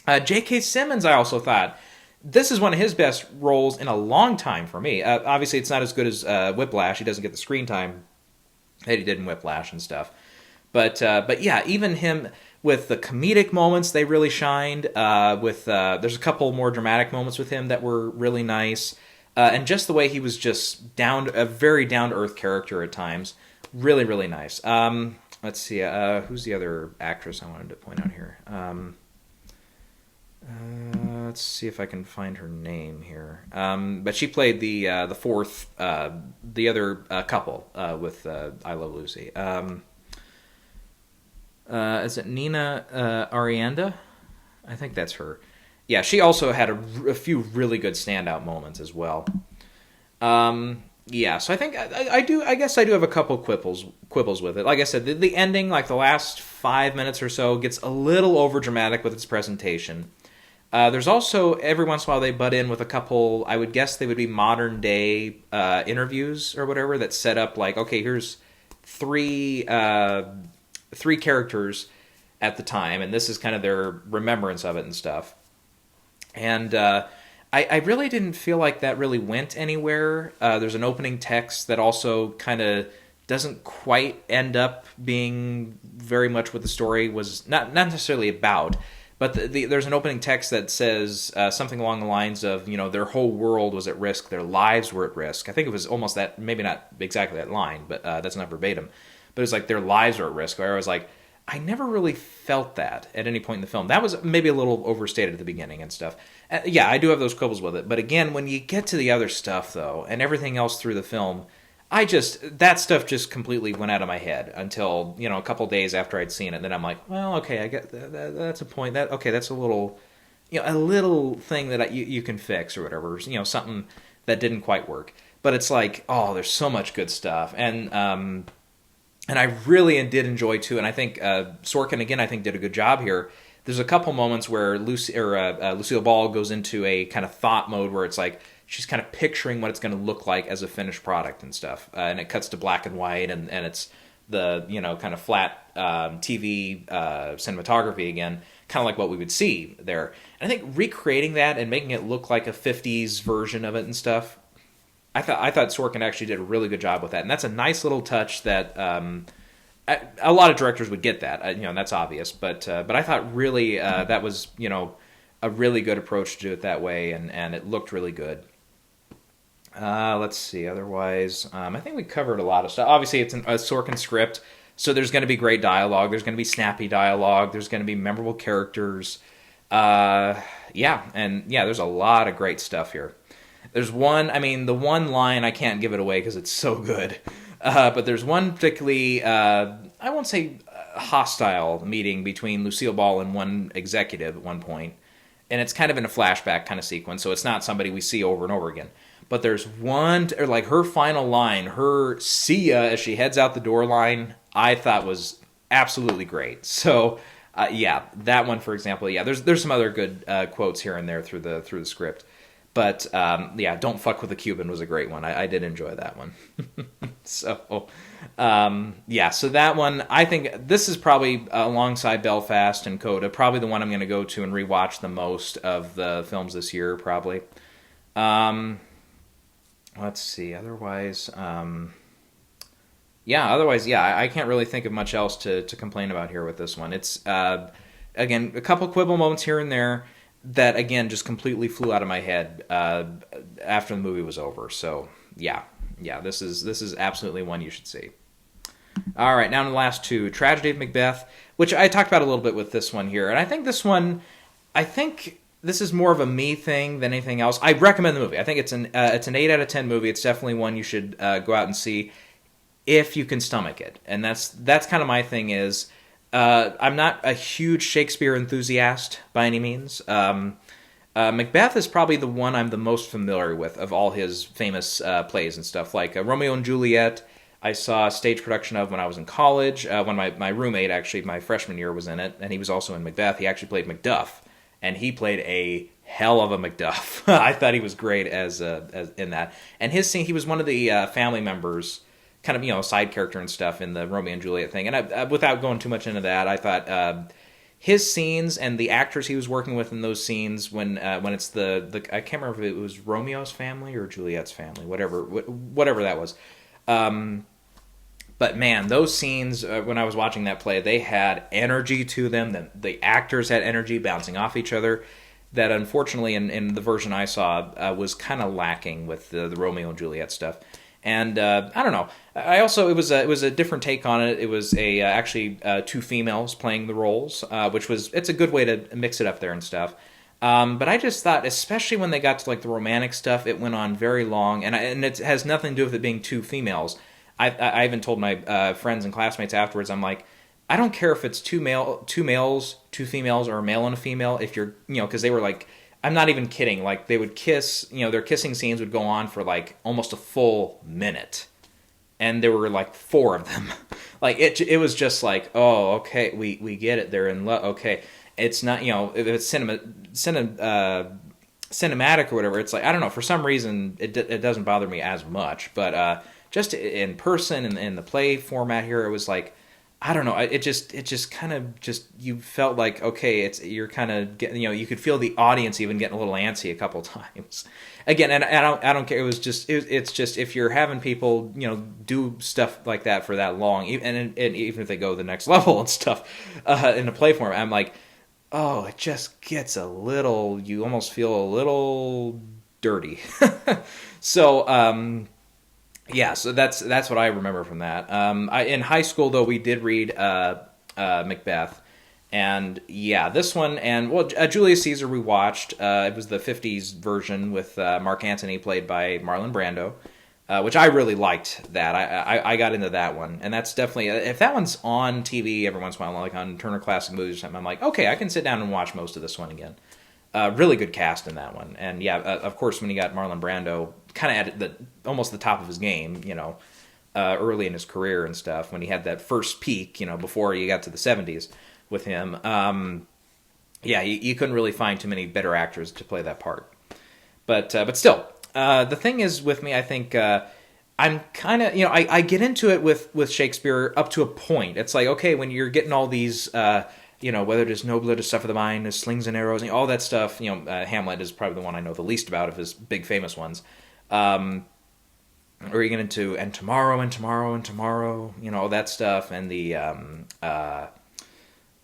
[SPEAKER 1] J.K. Simmons, I also thought, this is one of his best roles in a long time for me. Obviously, it's not as good as Whiplash. He doesn't get the screen time that he did in Whiplash and stuff. But yeah, even him with the comedic moments, they really shined. There's a couple more dramatic moments with him that were really nice. And just the way he was just a very down-to-earth character at times. Really, really nice. Let's see, who's the other actress I wanted to point out here? Let's see if I can find her name here. But she played the fourth, the other couple with I Love Lucy. Is it Nina Arianda? I think that's her. Yeah, she also had a few really good standout moments as well. Yeah, so I think I guess I do have a couple quibbles with it. Like I said, the ending, like the last 5 minutes or so, gets a little over dramatic with its presentation. There's also, every once in a while, they butt in with a couple, I would guess they would be modern day interviews or whatever that set up like, okay, here's three characters at the time, and this is kind of their remembrance of it and stuff. And I really didn't feel like that really went anywhere. There's an opening text that also kind of doesn't quite end up being very much what the story was, not necessarily about, but there's an opening text that says something along the lines of, their whole world was at risk, their lives were at risk. I think it was almost that, maybe not exactly that line, but that's not verbatim. But it's like their lives are at risk, where I was like, I never really felt that at any point in the film. That was maybe a little overstated at the beginning and stuff. Yeah, I do have those quibbles with it. But again, when you get to the other stuff, though, and everything else through the film, that stuff just completely went out of my head until, a couple days after I'd seen it. Then I'm like, well, okay, I get that's a point. That's a little, a little thing that you can fix or whatever. Something that didn't quite work. But it's like, oh, there's so much good stuff. And I really did enjoy, too, and I think Sorkin, again, I think did a good job here. There's a couple moments where Lucille Ball goes into a kind of thought mode where it's like she's kind of picturing what it's going to look like as a finished product and stuff. And it cuts to black and white, and it's the, kind of flat TV cinematography again, kind of like what we would see there. And I think recreating that and making it look like a 50s version of it and stuff, I thought Sorkin actually did a really good job with that, and that's a nice little touch that a lot of directors would get that, and that's obvious. But I thought really that was a really good approach to do it that way, and it looked really good. Let's see. Otherwise, I think we covered a lot of stuff. Obviously, it's a Sorkin script, so there's going to be great dialogue. There's going to be snappy dialogue. There's going to be memorable characters. There's a lot of great stuff here. There's the one line, I can't give it away because it's so good, but there's one particularly, I won't say hostile meeting between Lucille Ball and one executive at one point, and it's kind of in a flashback kind of sequence, so it's not somebody we see over and over again. But there's one, or like her final line, her "see ya" as she heads out the door line, I thought was absolutely great. So, that one, for example, there's some other good quotes here and there through the script. But, "Don't fuck with the Cuban" was a great one. I did enjoy that one. So that one, I think this is probably, alongside Belfast and Coda, probably the one I'm going to go to and rewatch the most of the films this year, probably. Let's see. Otherwise, I can't really think of much else to complain about here with this one. It's, again, a couple quibble moments here and there that, again, just completely flew out of my head after the movie was over. So, this is absolutely one you should see. All right, now to the last two. Tragedy of Macbeth, which I talked about a little bit with this one here. And I think this is more of a me thing than anything else. I recommend the movie. I think it's an 8 out of 10 movie. It's definitely one you should go out and see if you can stomach it. And that's kind of my thing is, I'm not a huge Shakespeare enthusiast by any means. Macbeth is probably the one I'm the most familiar with of all his famous plays and stuff. Like Romeo and Juliet, I saw a stage production of when I was in college. When my roommate, actually, my freshman year was in it, and he was also in Macbeth. He actually played Macduff, and he played a hell of a Macduff. I thought he was great as in that. And his scene, he was one of the family members, kind of, side character and stuff in the Romeo and Juliet thing. And without going too much into that, I thought his scenes and the actors he was working with in those scenes when it's the I can't remember if it was Romeo's family or Juliet's family, whatever that was. But man, those scenes, when I was watching that play, they had energy to them. The actors had energy bouncing off each other that unfortunately in the version I saw was kind of lacking with the Romeo and Juliet stuff. And I don't know. I also it was a different take on it. It was actually two females playing the roles, it's a good way to mix it up there and stuff. But I just thought, especially when they got to like the romantic stuff, it went on very long, and it has nothing to do with it being two females. I even told my friends and classmates afterwards, I'm like, I don't care if it's two males, two females, or a male and a female. If you're, because they were like, I'm not even kidding. Like they would kiss, their kissing scenes would go on for like almost a full minute, and there were like 4 of them. Like it was just like, oh, okay, we get it. They're in love. Okay. it's not, if it's cinematic or whatever, it's like, I don't know, for some reason it doesn't bother me as much, but just in person and in the play format here, it was like, I don't know, it just kind of you felt like, okay, you're kind of getting, you could feel the audience even getting a little antsy a couple times. Again, and I don't care, it's just if you're having people, do stuff like that for that long, and even if they go the next level and stuff in the play format, I'm like, oh, it just gets you almost feel a little dirty. So, yeah, so that's what I remember from that. In high school, though, we did read Macbeth. And, yeah, this one, and, Julius Caesar we watched. It was the 50s version with Mark Antony, played by Marlon Brando, which I really liked that. I got into that one. And that's definitely, if that one's on TV every once in a while, like on Turner Classic Movies or something, I'm like, okay, I can sit down and watch most of this one again. Really good cast in that one. And, yeah, of course, when you got Marlon Brando kind of at almost the top of his game, early in his career and stuff, when he had that first peak, before you got to the 70s with him. Yeah, you couldn't really find too many better actors to play that part. But still, the thing is with me, I think I'm kind of, I get into it with Shakespeare up to a point. It's like, okay, when you're getting all these, whether it is nobler to suffer the mind as slings and arrows, and all that stuff, Hamlet is probably the one I know the least about of his big famous ones. Or you get into and tomorrow, all that stuff, and the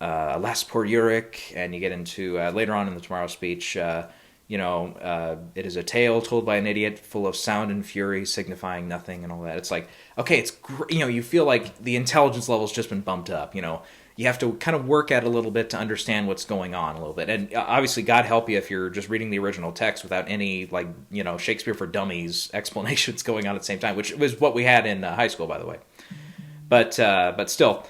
[SPEAKER 1] Alas Poor Yorick, and you get into later on in the Tomorrow Speech, it is a tale told by an idiot, full of sound and fury, signifying nothing, and all that. It's like, okay, it's you feel like the intelligence level's just been bumped up. You have to kind of work at it a little bit to understand what's going on a little bit. And obviously, God help you if you're just reading the original text without any, Shakespeare for Dummies explanations going on at the same time, which was what we had in high school, by the way. But still,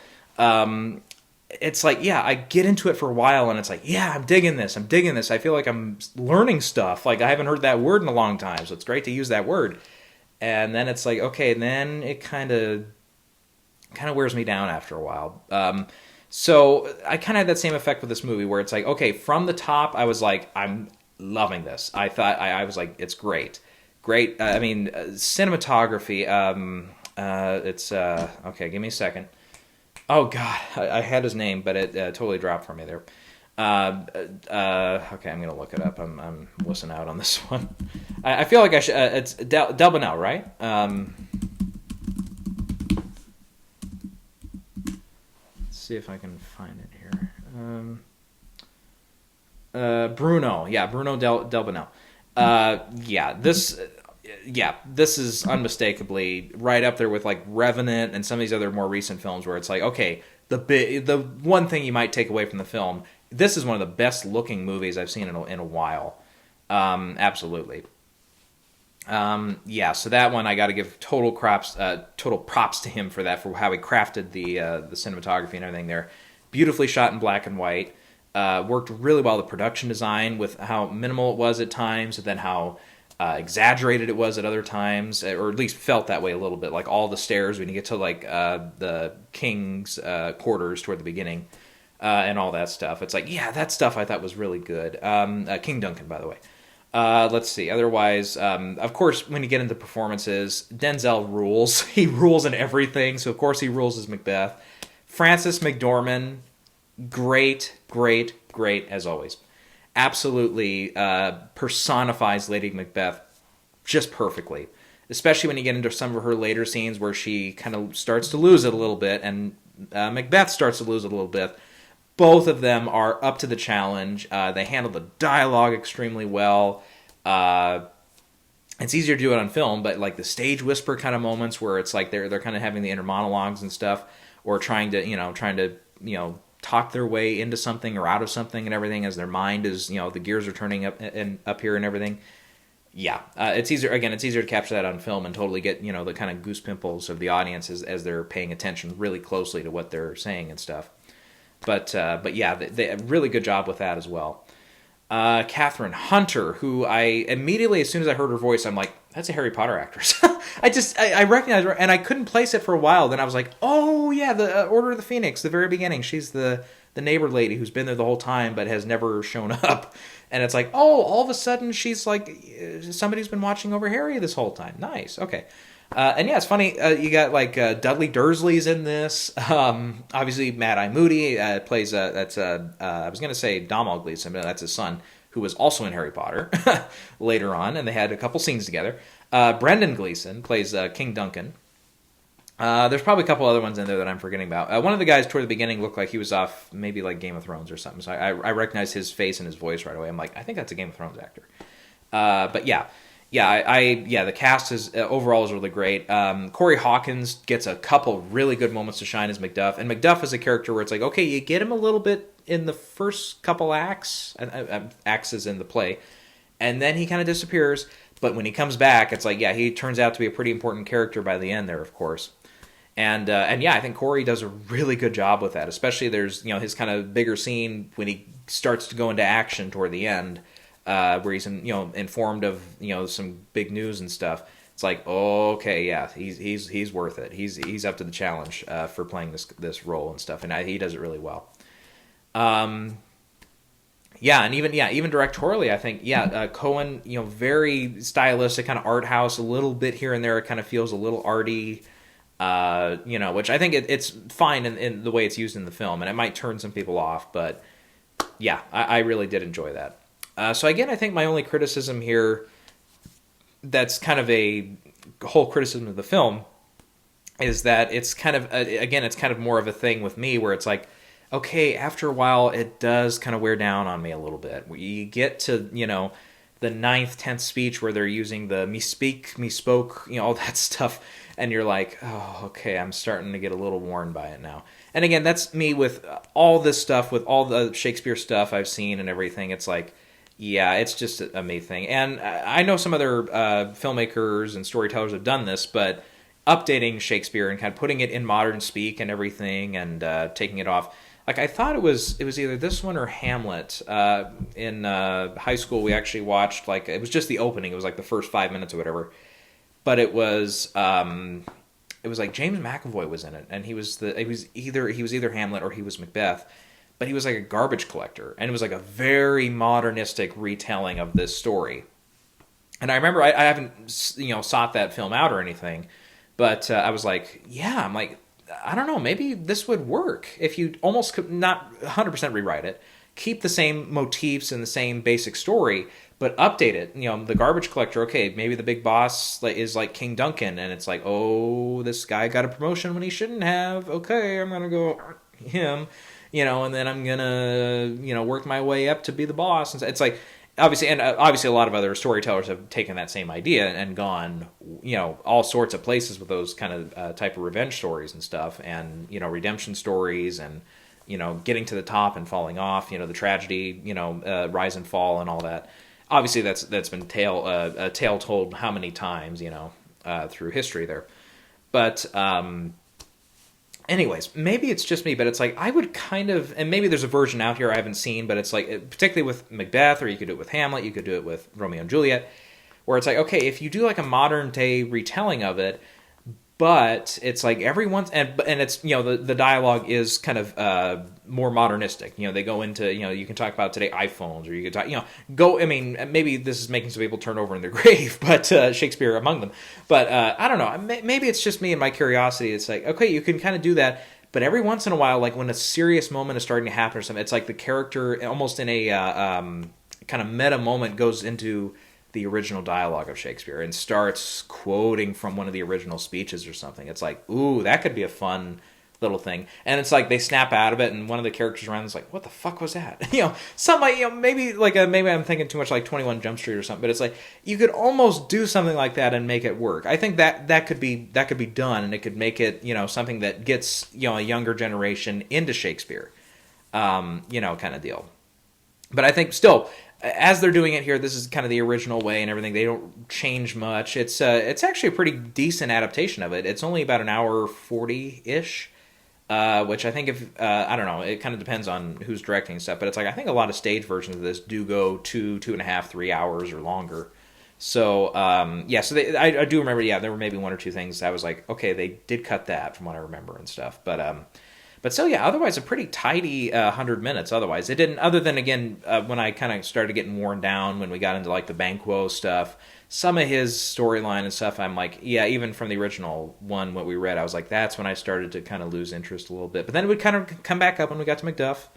[SPEAKER 1] it's like, yeah, I get into it for a while, and it's like, yeah, I'm digging this. I feel like I'm learning stuff. Like, I haven't heard that word in a long time, so it's great to use that word. And then it's like, okay, and then it kind of wears me down after a while. So I kind of had that same effect with this movie, where it's like, okay, from the top, I was like, I'm loving this. I was like, it's great. Cinematography. It's okay. Give me a second. Oh God, I had his name, but it totally dropped from me there. Okay, I'm gonna look it up. I'm listening out on this one. I feel like I should. It's Del Bonnell, right? See if I can find it here. Bruno Del Bonnell. This is unmistakably right up there with like Revenant and some of these other more recent films, where it's like, okay, the one thing you might take away from the film, this is one of the best looking movies I've seen in a while. Absolutely. So that one I got to give total props to him for that, for how he crafted the cinematography and everything there. Beautifully shot in black and white. Worked really well, the production design, with how minimal it was at times, and then how exaggerated it was at other times, or at least felt that way a little bit. Like all the stairs when you get to like the king's quarters toward the beginning, and all that stuff. It's like, yeah, that stuff I thought was really good. King Duncan, by the way. Let's see. Otherwise, of course, when you get into performances, Denzel rules. He rules in everything, so of course he rules as Macbeth. Frances McDormand, great as always. Absolutely personifies Lady Macbeth just perfectly. Especially when you get into some of her later scenes where she kind of starts to lose it a little bit, and Macbeth starts to lose it a little bit. Both of them are up to the challenge. They handle the dialogue extremely well. It's easier to do it on film, but like the stage whisper kind of moments where it's like they're kind of having the inner monologues and stuff, or trying to talk their way into something or out of something and everything, as their mind is, the gears are turning up here and everything. Yeah, it's easier to capture that on film and totally get, the kind of goose pimples of the audience as they're paying attention really closely to what they're saying and stuff. But yeah, they really good job with that as well. Catherine Hunter, who I immediately, as soon as I heard her voice, I'm like, that's a Harry Potter actress. I recognized her, and I couldn't place it for a while. Then I was like, oh yeah, the Order of the Phoenix, the very beginning. She's the the neighbor lady who's been there the whole time but has never shown up. And it's like, oh, all of a sudden she's like, somebody's been watching over Harry this whole time. Nice, okay. And yeah, it's funny. You got like Dudley Dursley's in this. Obviously, Mad Eye Moody plays. That's I was going to say Domhnall Gleeson, but that's his son, who was also in Harry Potter later on, and they had a couple scenes together. Brendan Gleeson plays King Duncan. There's probably a couple other ones in there that I'm forgetting about. One of the guys toward the beginning looked like he was off maybe like Game of Thrones or something. So I recognized his face and his voice right away. I'm like, I think that's a Game of Thrones actor. But yeah. The cast is overall is really great. Corey Hawkins gets a couple really good moments to shine as Macduff, and Macduff is a character where it's like, okay, you get him a little bit in the first couple acts, acts is in the play, and then he kind of disappears. But when he comes back, it's like, yeah, he turns out to be a pretty important character by the end there, of course. And yeah, I think Corey does a really good job with that. Especially there's his kind of bigger scene when he starts to go into action toward the end. Where he's informed of some big news and stuff. It's like, oh, okay, yeah, he's worth it. He's up to the challenge for playing this role and stuff, and he does it really well. And even directorially, I think Cohen, very stylistic, kind of art house, a little bit here and there. It kind of feels a little arty, which I think it's fine in the way it's used in the film, and it might turn some people off, but yeah, I really did enjoy that. So again, I think my only criticism here, that's kind of a whole criticism of the film, is that it's kind of, it's kind of more of a thing with me where it's like, okay, after a while, it does kind of wear down on me a little bit. You get to, the 9th, 10th speech where they're using the me speak, me spoke, all that stuff, and you're like, oh, okay, I'm starting to get a little worn by it now. And again, that's me with all this stuff, with all the Shakespeare stuff I've seen and everything. It's like, yeah, it's just a me thing. And I know some other filmmakers and storytellers have done this, but updating Shakespeare and kind of putting it in modern speak and everything and taking it off. Like, I thought it was either this one or Hamlet. In high school, we actually watched, like, it was just the opening. It was like the first 5 minutes or whatever. But it was like James McAvoy was in it, and he was either Hamlet or he was Macbeth. But he was like a garbage collector, and it was like a very modernistic retelling of this story. And I remember I haven't sought that film out or anything, but I was like, yeah, I'm like, I don't know, maybe this would work if you almost could not 100% rewrite it, keep the same motifs and the same basic story, but update it. The garbage collector, okay, maybe the big boss is like King Duncan, and it's like, oh, this guy got a promotion when he shouldn't have. Okay, I'm gonna go him. And then I'm gonna, work my way up to be the boss. And it's like, obviously a lot of other storytellers have taken that same idea and gone, all sorts of places with those kind of type of revenge stories and stuff, and redemption stories, and getting to the top and falling off, the tragedy, rise and fall and all that. Obviously, that's been a tale told how many times, through history there, but. Anyways, maybe it's just me, but it's like I would kind of, and maybe there's a version out here I haven't seen, but it's like, particularly with Macbeth, or you could do it with Hamlet, you could do it with Romeo and Juliet, where it's like, okay, if you do like a modern day retelling of it, but it's like everyone's, and it's, the dialogue is kind of more modernistic. They go into, you can talk about today iPhones, or you could talk, maybe this is making some people turn over in their grave, but Shakespeare among them. But I don't know, maybe it's just me and my curiosity. It's like, okay, you can kind of do that, but every once in a while, like when a serious moment is starting to happen or something, it's like the character almost in a kind of meta moment goes into the original dialogue of Shakespeare and starts quoting from one of the original speeches or something. It's like, ooh, that could be a fun little thing. And it's like they snap out of it, and one of the characters around is like, what the fuck was that? Maybe I'm thinking too much like 21 Jump Street or something, but it's like you could almost do something like that and make it work. I think that could be done, and it could make it, something that gets, a younger generation into Shakespeare. Kind of deal. But I think still, as they're doing it here, this is kind of the original way and everything. They don't change much. It's actually a pretty decent adaptation of it. It's only about an hour 40-ish, which I think I don't know, it kind of depends on who's directing stuff. But it's like, I think a lot of stage versions of this do go 2.5, 3 hours or longer. So, I do remember, there were maybe one or two things I was like, okay, they did cut that from what I remember and stuff. But But still, yeah, otherwise a pretty tidy 100 minutes. Otherwise, it didn't. Other than again, when I kind of started getting worn down when we got into like the Banquo stuff, some of his storyline and stuff, I'm like, yeah, even from the original one, what we read, I was like, that's when I started to kind of lose interest a little bit. But then it would kind of come back up when we got to Macduff,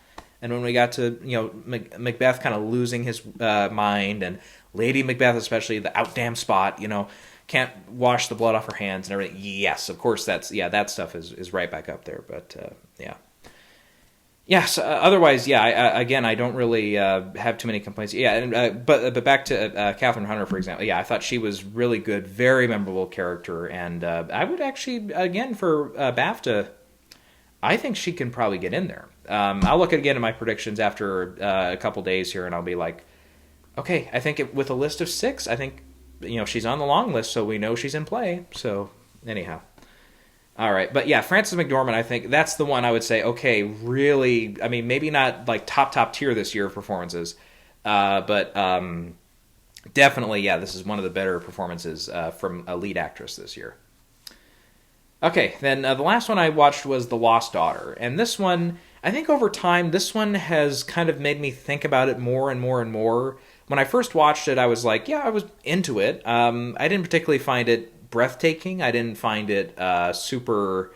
[SPEAKER 1] and when we got to Macbeth kind of losing his mind, and Lady Macbeth especially, the outdam spot, can't wash the blood off her hands and everything. Yes, of course, that stuff is right back up there. But yeah. Yes. Otherwise, yeah. I don't really have too many complaints. Yeah, and, but back to Catherine Hunter, for example. Yeah, I thought she was really good, very memorable character, and I would actually, again, for BAFTA, I think she can probably get in there. I'll look again at my predictions after a couple days here, and I'll be like, okay, I think with a list of 6, I think she's on the long list, so we know she's in play. So anyhow. All right, but yeah, Frances McDormand, I think that's the one I would say, okay, really, I mean, maybe not like top tier this year of performances, but definitely, yeah, this is one of the better performances from a lead actress this year. Okay, then the last one I watched was The Lost Daughter, and this one, I think over time, this one has kind of made me think about it more and more and more. When I first watched it, I was like, yeah, I was into it. I didn't particularly find it breathtaking. I didn't find it super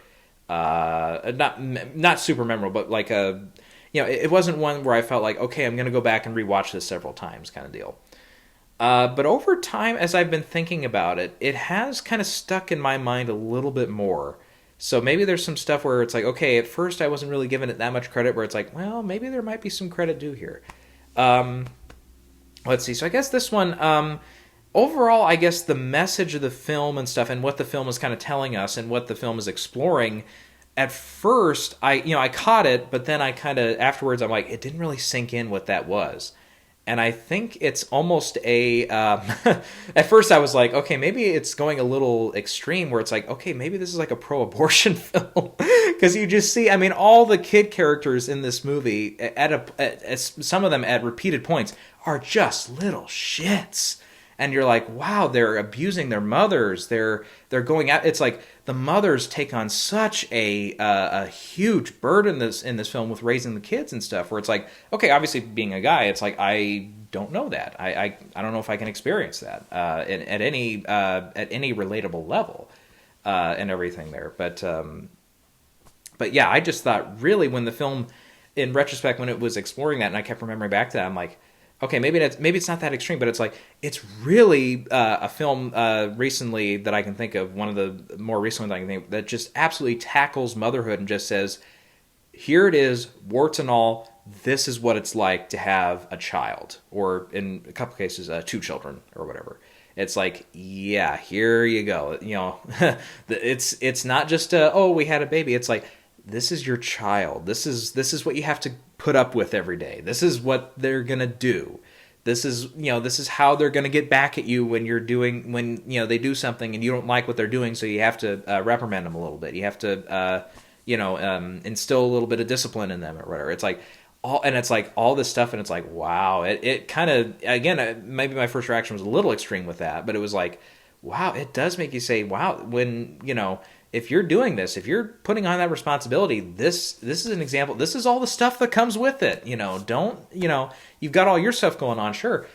[SPEAKER 1] not super memorable, but like it wasn't one where I felt like, okay, I'm going to go back and rewatch this several times kind of deal. But over time, as I've been thinking about it, it has kind of stuck in my mind a little bit more. So maybe there's some stuff where it's like, okay, at first I wasn't really giving it that much credit, where it's like, well, maybe there might be some credit due here. Let's see. So I guess this one, overall, I guess the message of the film and stuff, and what the film is kind of telling us, and what the film is exploring. At first, I caught it, but then I kind of afterwards, I'm like, it didn't really sink in what that was. And I think it's almost a. At first, I was like, okay, maybe it's going a little extreme, where it's like, okay, maybe this is like a pro-abortion film, because you just see, I mean, all the kid characters in this movie, some of them at repeated points, are just little shits. And you're like, wow, they're abusing their mothers. They're going out. It's like the mothers take on such a huge burden in this film with raising the kids and stuff. Where it's like, okay, obviously being a guy, it's like I don't know that. I don't know if I can experience that at any relatable level and everything there. But yeah, I just thought really when the film, in retrospect, when it was exploring that, and I kept remembering back to that, I'm like, okay, maybe it's not that extreme, but it's like, it's really a film recently that I can think of, one of the more recent ones I can think of, that just absolutely tackles motherhood and just says, here it is, warts and all, this is what it's like to have a child, or in a couple cases, 2 children, or whatever. It's like, yeah, here you go. It's not just, we had a baby. It's like, this is your child. This is what you have to put up with every day. This is what they're gonna do. This is how they're gonna get back at you when they do something and you don't like what they're doing. So you have to reprimand them a little bit. You have to instill a little bit of discipline in them or whatever. It's like all this stuff, and it's like, wow. It kind of, again, maybe my first reaction was a little extreme with that, but it was like, wow. It does make you say, wow. When if you're doing this, if you're putting on that responsibility, this is an example. This is all the stuff that comes with it. You've got all your stuff going on, sure.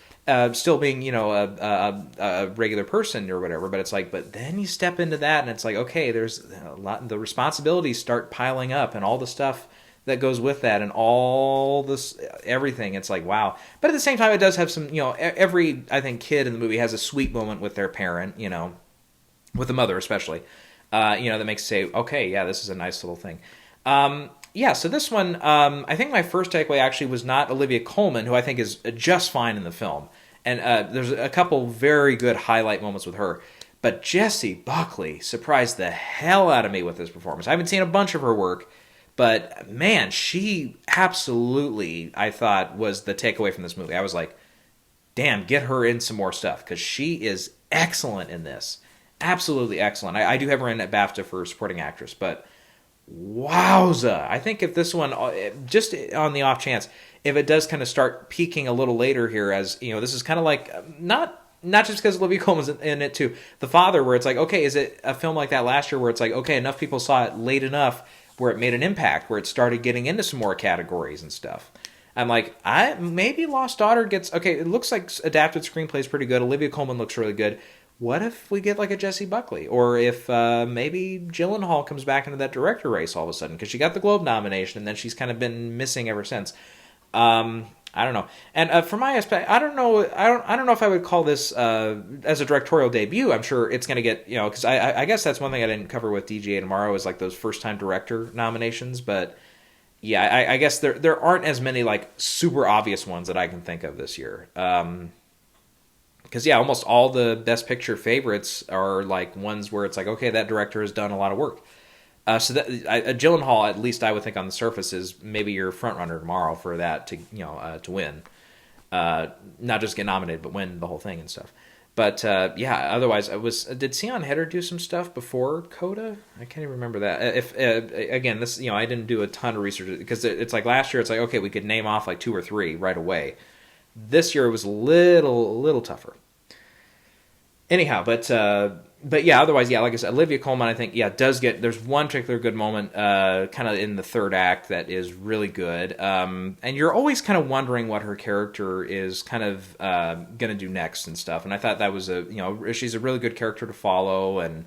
[SPEAKER 1] Still being, a regular person or whatever. But it's like, but then you step into that and it's like, okay, there's a lot, the responsibilities start piling up and all the stuff that goes with that and all this, everything. It's like, wow. But at the same time, it does have some, every, I think, kid in the movie has a sweet moment with their parent, with the mother especially. That makes you say, okay, yeah, this is a nice little thing. So this one, I think my first takeaway actually was not Olivia Colman, who I think is just fine in the film. And there's a couple very good highlight moments with her. But Jessie Buckley surprised the hell out of me with this performance. I haven't seen a bunch of her work, but man, she absolutely, I thought, was the takeaway from this movie. I was like, damn, get her in some more stuff, because she is excellent in this. Absolutely excellent. I do have her in at BAFTA for supporting actress, but wowza. I think if this one, just on the off chance, if it does kind of start peaking a little later here, as, this is kind of like, not just because Olivia Colman's in it too, The Father, where it's like, okay, is it a film like that last year where it's like, okay, enough people saw it late enough where it made an impact, where it started getting into some more categories and stuff. I'm like, maybe Lost Daughter gets... Okay, it looks like adapted screenplay is pretty good. Olivia Colman looks really good. What if we get like a Jessie Buckley? Or if maybe Gyllenhaal comes back into that director race all of a sudden, because she got the Globe nomination and then she's kind of been missing ever since. I don't know. And for my aspect, I don't know if I would call this as a directorial debut. I'm sure it's going to get, because I guess that's one thing I didn't cover with DGA tomorrow is like those first time director nominations. But yeah, I guess there aren't as many like super obvious ones that I can think of this year. Because yeah, almost all the Best Picture favorites are like ones where it's like, okay, that director has done a lot of work. So that Gyllenhaal, at least I would think on the surface, is maybe your front runner tomorrow for that to win, not just get nominated but win the whole thing and stuff. But yeah, otherwise, did Sion Heder do some stuff before Coda? I can't even remember that. If again, this I didn't do a ton of research because it's like last year. It's like okay, we could name off like 2 or 3 right away. This year it was a little tougher. Anyhow, but yeah, otherwise, yeah, like I said, Olivia Colman, I think, yeah, there's one particular good moment kind of in the third act that is really good. And you're always kind of wondering what her character is kind of going to do next and stuff. And I thought that was she's a really good character to follow and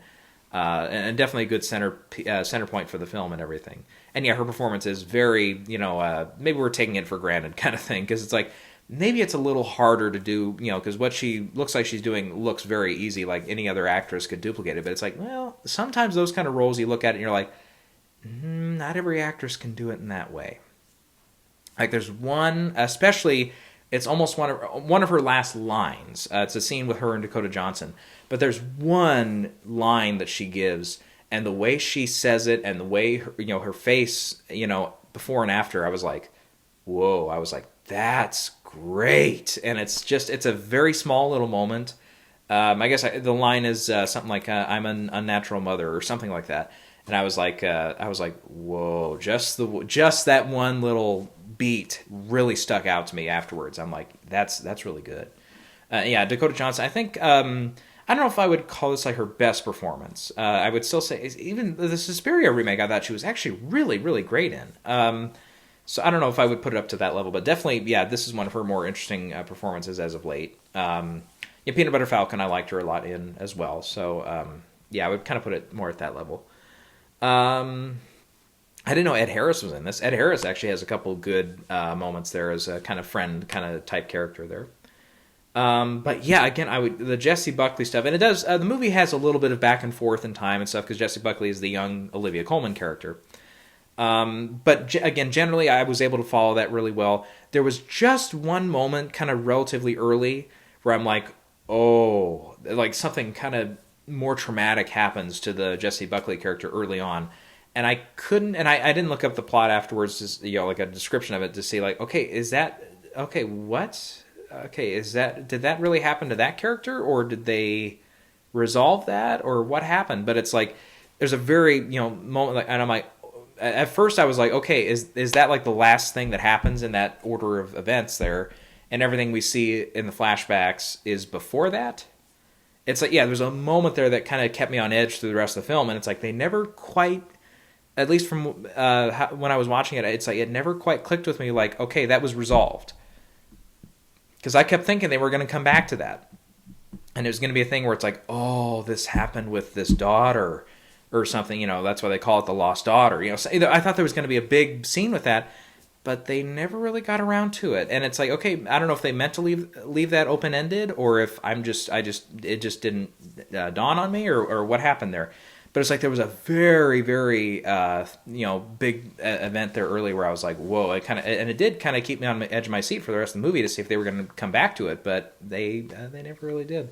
[SPEAKER 1] definitely a good center point for the film and everything. And yeah, her performance is very, maybe we're taking it for granted kind of thing, because it's like, maybe it's a little harder to do, because what she looks like she's doing looks very easy, like any other actress could duplicate it. But it's like, well, sometimes those kind of roles you look at it and you're like, not every actress can do it in that way. Like there's one, especially, it's almost one of her last lines. It's a scene with her and Dakota Johnson. But there's one line that she gives, and the way she says it and the way her face, before and after, I was like, whoa. I was like, that's great. And it's a very small little moment. I guess the line is something like I'm an unnatural mother or something like that. And I was like whoa, just that one little beat really stuck out to me afterwards. I'm like, that's really good. Yeah, Dakota Johnson, I think I don't know if I would call this like her best performance. I would still say even the Suspiria remake, I thought she was actually really, really great in. So I don't know if I would put it up to that level, but definitely, yeah, this is one of her more interesting performances as of late. Peanut Butter Falcon, I liked her a lot in as well. So, yeah, I would kind of put it more at that level. I didn't know Ed Harris was in this. Ed Harris actually has a couple good moments there as a kind of friend kind of type character there. But yeah, again, the Jessie Buckley stuff, and it does, the movie has a little bit of back and forth in time and stuff, because Jessie Buckley is the young Olivia Colman character. But again, generally, I was able to follow that really well. There was just one moment kind of relatively early where I'm like, oh, like something kind of more traumatic happens to the Jessie Buckley character early on. And I couldn't, and I didn't look up the plot afterwards, like a description of it to see like, okay, is that, okay, what? Okay, did that really happen to that character, or did they resolve that, or what happened? But it's like, there's a very, moment, like, and I'm like, at first I was like, okay, is that like the last thing that happens in that order of events there, and everything we see in the flashbacks is before that? It's like, yeah, there's a moment there that kind of kept me on edge through the rest of the film, and it's like they never quite, at least from when I was watching it, it's like it never quite clicked with me like, okay, that was resolved. Because I kept thinking they were going to come back to that. And it was going to be a thing where it's like, oh, this happened with this daughter or something, that's why they call it the Lost Daughter. So I thought there was going to be a big scene with that, but they never really got around to it. And it's like, okay, I don't know if they meant to leave that open-ended, or if it just didn't dawn on me, or what happened there. But it's like there was a very, very, big event there early where I was like, whoa, it did kind of keep me on the edge of my seat for the rest of the movie to see if they were going to come back to it, but they never really did.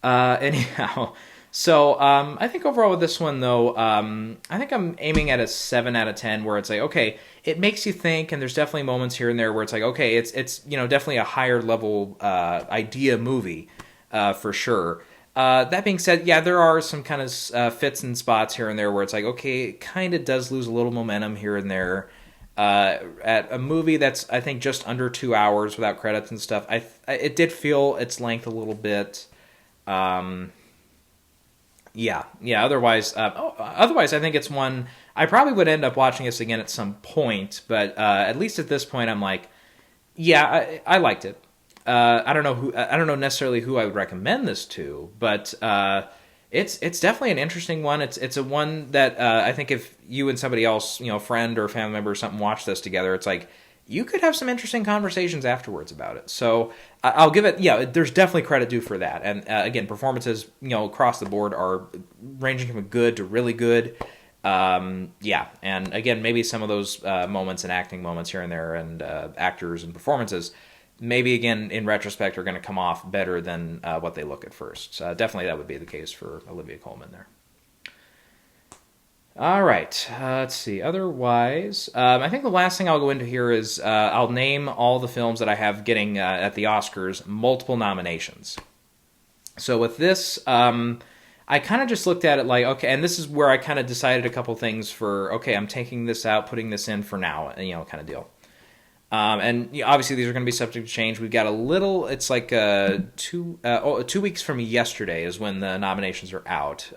[SPEAKER 1] Anyhow, so I think overall with this one, though, I think I'm aiming at a 7 out of 10, where it's like, okay, it makes you think, and there's definitely moments here and there where it's like, okay, it's definitely a higher level idea movie for sure. That being said, yeah, there are some kind of fits and spots here and there where it's like, okay, it kind of does lose a little momentum here and there. At a movie that's, I think, just under 2 hours without credits and stuff, it did feel its length a little bit. Yeah. Otherwise, I think it's one I probably would end up watching this again at some point. But at least at this point, I'm like, yeah, I liked it. I don't know necessarily who I would recommend this to, but it's definitely an interesting one. It's a one that I think if you and somebody else, friend or family member or something, watch this together, it's like you could have some interesting conversations afterwards about it. So I'll give it, there's definitely credit due for that. And again, performances, across the board are ranging from good to really good. And again, maybe some of those moments and acting moments here and there and actors and performances, maybe again, in retrospect, are going to come off better than what they look at first. So definitely that would be the case for Olivia Colman there. All right, let's see. Otherwise, I think the last thing I'll go into here is I'll name all the films that I have getting at the Oscars multiple nominations. So with this, I kind of just looked at it like, okay, and this is where I kind of decided a couple things for, okay, I'm taking this out, putting this in for now, kind of deal. And obviously these are going to be subject to change. We've got a little, it's like 2 weeks from yesterday is when the nominations are out.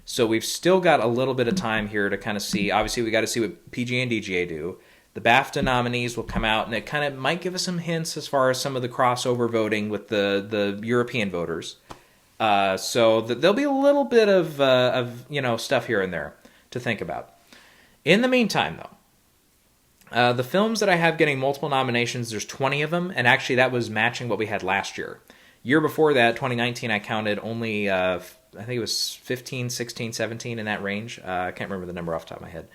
[SPEAKER 1] So we've still got a little bit of time here to kind of see. Obviously, we got to see what PGA and DGA do. The BAFTA nominees will come out, and it kind of might give us some hints as far as some of the crossover voting with the European voters. So there'll be a little bit of stuff here and there to think about. In the meantime, though, the films that I have getting multiple nominations, there's 20 of them, and actually that was matching what we had last year. Year before that, 2019, I counted only I think it was 15, 16, 17 in that range. I can't remember the number off the top of my head.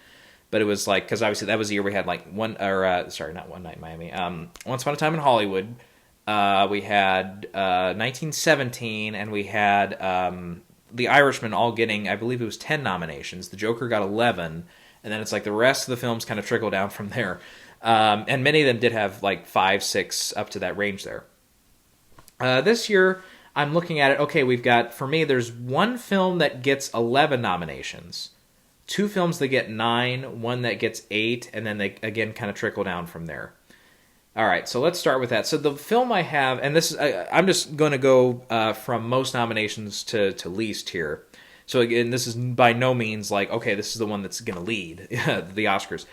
[SPEAKER 1] But it was like, because obviously that was the year we had like not One Night in Miami. Once Upon a Time in Hollywood. We had 1917, and we had The Irishman all getting, I believe it was 10 nominations. The Joker got 11. And then it's like the rest of the films kind of trickle down from there. And many of them did have like 5, 6 up to that range there. This year, I'm looking at it, okay, we've got, for me, there's one film that gets 11 nominations, 2 films that get 9, one that gets 8, and then they, again, kind of trickle down from there. All right, so let's start with that. So the film I have, and this is, I'm just going to go from most nominations to least here. So again, this is by no means like, okay, this is the one that's going to lead the Oscars.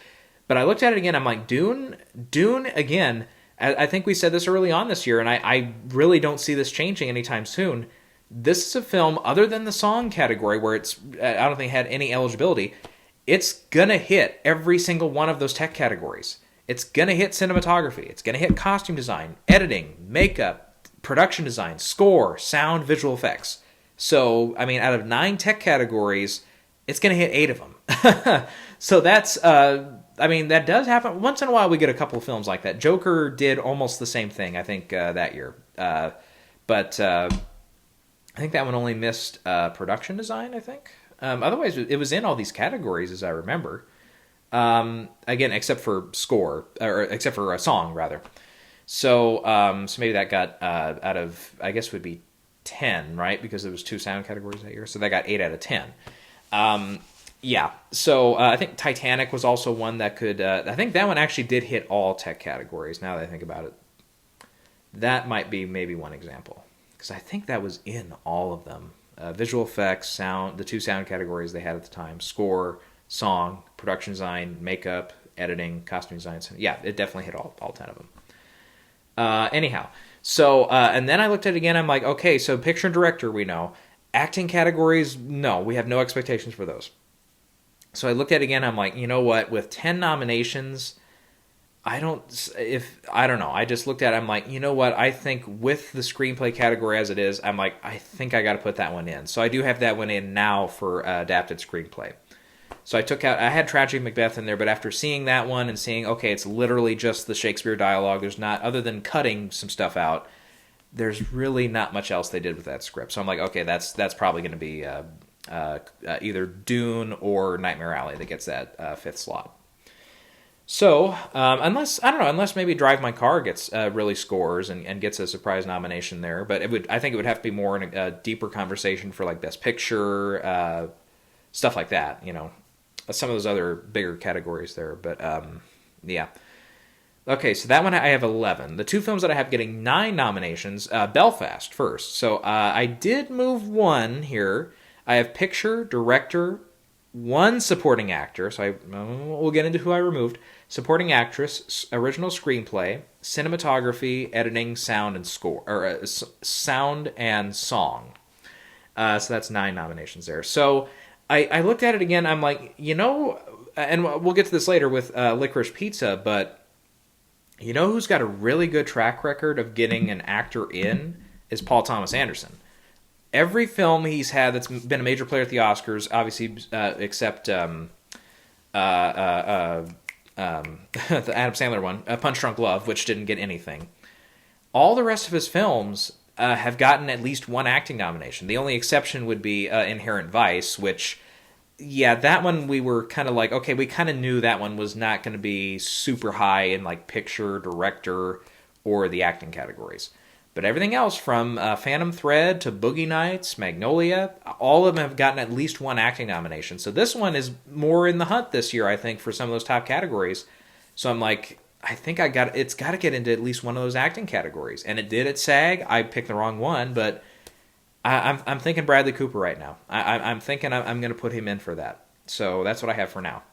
[SPEAKER 1] But I looked at it again, I'm like, Dune again, I think we said this early on this year, and I really don't see this changing anytime soon. This is a film, other than the song category, where I don't think it had any eligibility, it's going to hit every single one of those tech categories. It's going to hit cinematography. It's going to hit costume design, editing, makeup, production design, score, sound, visual effects. So, I mean, out of 9 tech categories, it's going to hit 8 of them. So that's... that does happen. Once in a while, we get a couple of films like that. Joker did almost the same thing, I think, that year. But I think that one only missed production design, I think. Otherwise, it was in all these categories, as I remember. Again, except for score, or except for a song, rather. So maybe that got out of, I guess would be 10, right? Because there was 2 sound categories that year. So that got 8 out of 10. Yeah, so I think Titanic was also one that could... I think that one actually did hit all tech categories, now that I think about it. That might be maybe one example. Because I think that was in all of them. Visual effects, sound, the 2 sound categories they had at the time. Score, song, production design, makeup, editing, costume design. Yeah, it definitely hit all 10 of them. Anyhow, so... and then I looked at it again, I'm like, okay, so picture and director we know. Acting categories, no, we have no expectations for those. So I looked at it again, I'm like, you know what, with 10 nominations, I don't know, I just looked at it, I'm like, you know what, I think with the screenplay category as it is, I'm like, I think I got to put that one in. So I do have that one in now for adapted screenplay. So I had Tragic Macbeth in there, but after seeing that one and seeing, okay, it's literally just the Shakespeare dialogue, there's not, other than cutting some stuff out, there's really not much else they did with that script. So I'm like, okay, that's probably going to be... either Dune or Nightmare Alley that gets that 5th slot. So, unless maybe Drive My Car gets really scores and gets a surprise nomination there, but I think it would have to be more in a deeper conversation for like Best Picture, stuff like that, some of those other bigger categories there, but yeah. Okay, so that one I have 11. The 2 films that I have getting 9 nominations, Belfast first. So I did move one here. I have picture, director, one supporting actor. So we'll get into who I removed. Supporting actress, original screenplay, cinematography, editing, sound, and score, or sound and song. So that's 9 nominations there. So I looked at it again. I'm like, and we'll get to this later with Licorice Pizza, but you know who's got a really good track record of getting an actor in is Paul Thomas Anderson. Every film he's had that's been a major player at the Oscars, obviously, except the Adam Sandler one, Punch Drunk Love, which didn't get anything. All the rest of his films have gotten at least one acting nomination. The only exception would be Inherent Vice, which, yeah, that one we were kind of like, okay, we kind of knew that one was not going to be super high in like picture, director, or the acting categories. But everything else from Phantom Thread to Boogie Nights, Magnolia, all of them have gotten at least one acting nomination. So this one is more in the hunt this year, I think, for some of those top categories. So I'm like, I think it's got to get into at least one of those acting categories. And it did at SAG. I picked the wrong one, but I'm thinking Bradley Cooper right now. I'm thinking I'm going to put him in for that. So that's what I have for now.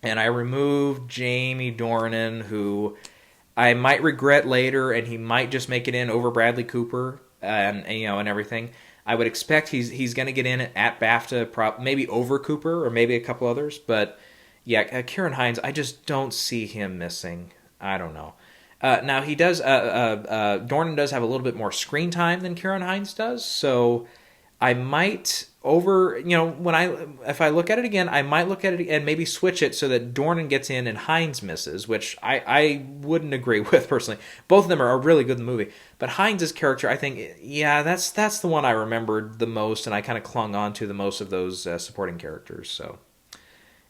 [SPEAKER 1] And I removed Jamie Dornan, who I might regret later, and he might just make it in over Bradley Cooper and everything. I would expect he's going to get in at BAFTA, maybe over Cooper or maybe a couple others. But yeah, Kieran Hines, I just don't see him missing. I don't know. Now he does. Dornan does have a little bit more screen time than Kieran Hines does, so I might if I look at it again, I might look at it and maybe switch it so that Dornan gets in and Hines misses, which I wouldn't agree with personally. Both of them are really good in the movie, but Hines' character, I think, yeah, that's the one I remembered the most, and I kind of clung on to the most of those supporting characters. So,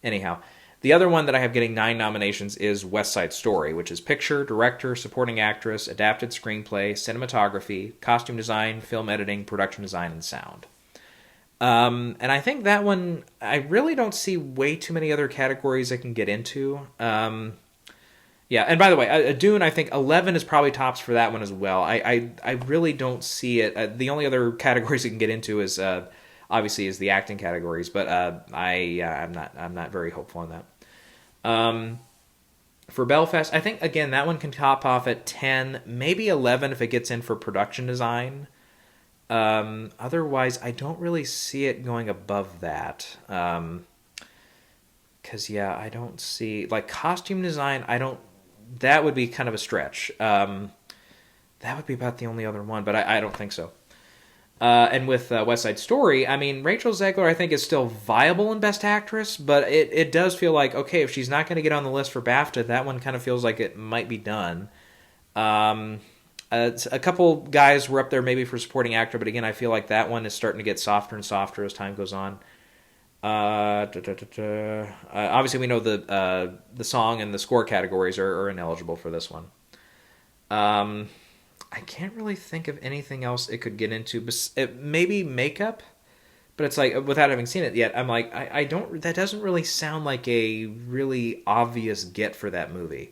[SPEAKER 1] anyhow. The other one that I have getting 9 nominations is West Side Story, which is picture, director, supporting actress, adapted screenplay, cinematography, costume design, film editing, production design, and sound. And I think that one, I really don't see way too many other categories I can get into. Yeah, and by the way, Dune, I think 11 is probably tops for that one as well. I really don't see it. The only other categories you can get into is obviously is the acting categories, but I'm not very hopeful on that. For Belfast, I think again that one can top off at 10, maybe 11 if it gets in for production design. Otherwise, I don't really see it going above that. Because I don't see like costume design. That would be kind of a stretch. That would be about the only other one, but I don't think so. And with West Side Story, I mean, Rachel Zegler, I think, is still viable in Best Actress, but it does feel like, okay, if she's not going to get on the list for BAFTA, that one kind of feels like it might be done. A couple guys were up there maybe for supporting actor, but again, I feel like that one is starting to get softer and softer as time goes on. Obviously, we know the song and the score categories are ineligible for this one. I can't really think of anything else it could get into. Maybe makeup, but it's like, without having seen it yet, I'm like, that doesn't really sound like a really obvious get for that movie.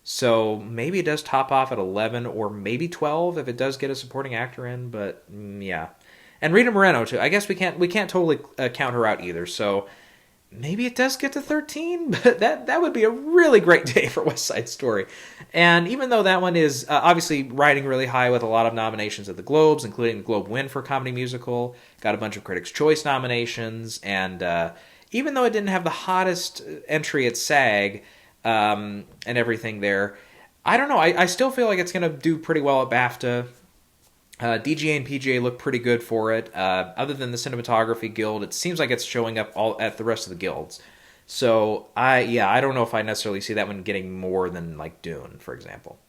[SPEAKER 1] So maybe it does top off at 11 or maybe 12 if it does get a supporting actor in, but yeah. And Rita Moreno too. I guess we can't totally count her out either. So maybe it does get to 13, but that would be a really great day for West Side Story. And even though that one is obviously riding really high with a lot of nominations at the Globes, including the Globe win for Comedy Musical, got a bunch of Critics' Choice nominations, and even though it didn't have the hottest entry at SAG and everything there, I don't know. I still feel like it's going to do pretty well at BAFTA. DGA and PGA look pretty good for it. Other than the Cinematography Guild, it seems like it's showing up all at the rest of the guilds. So I don't know if I necessarily see that one getting more than like Dune, for example.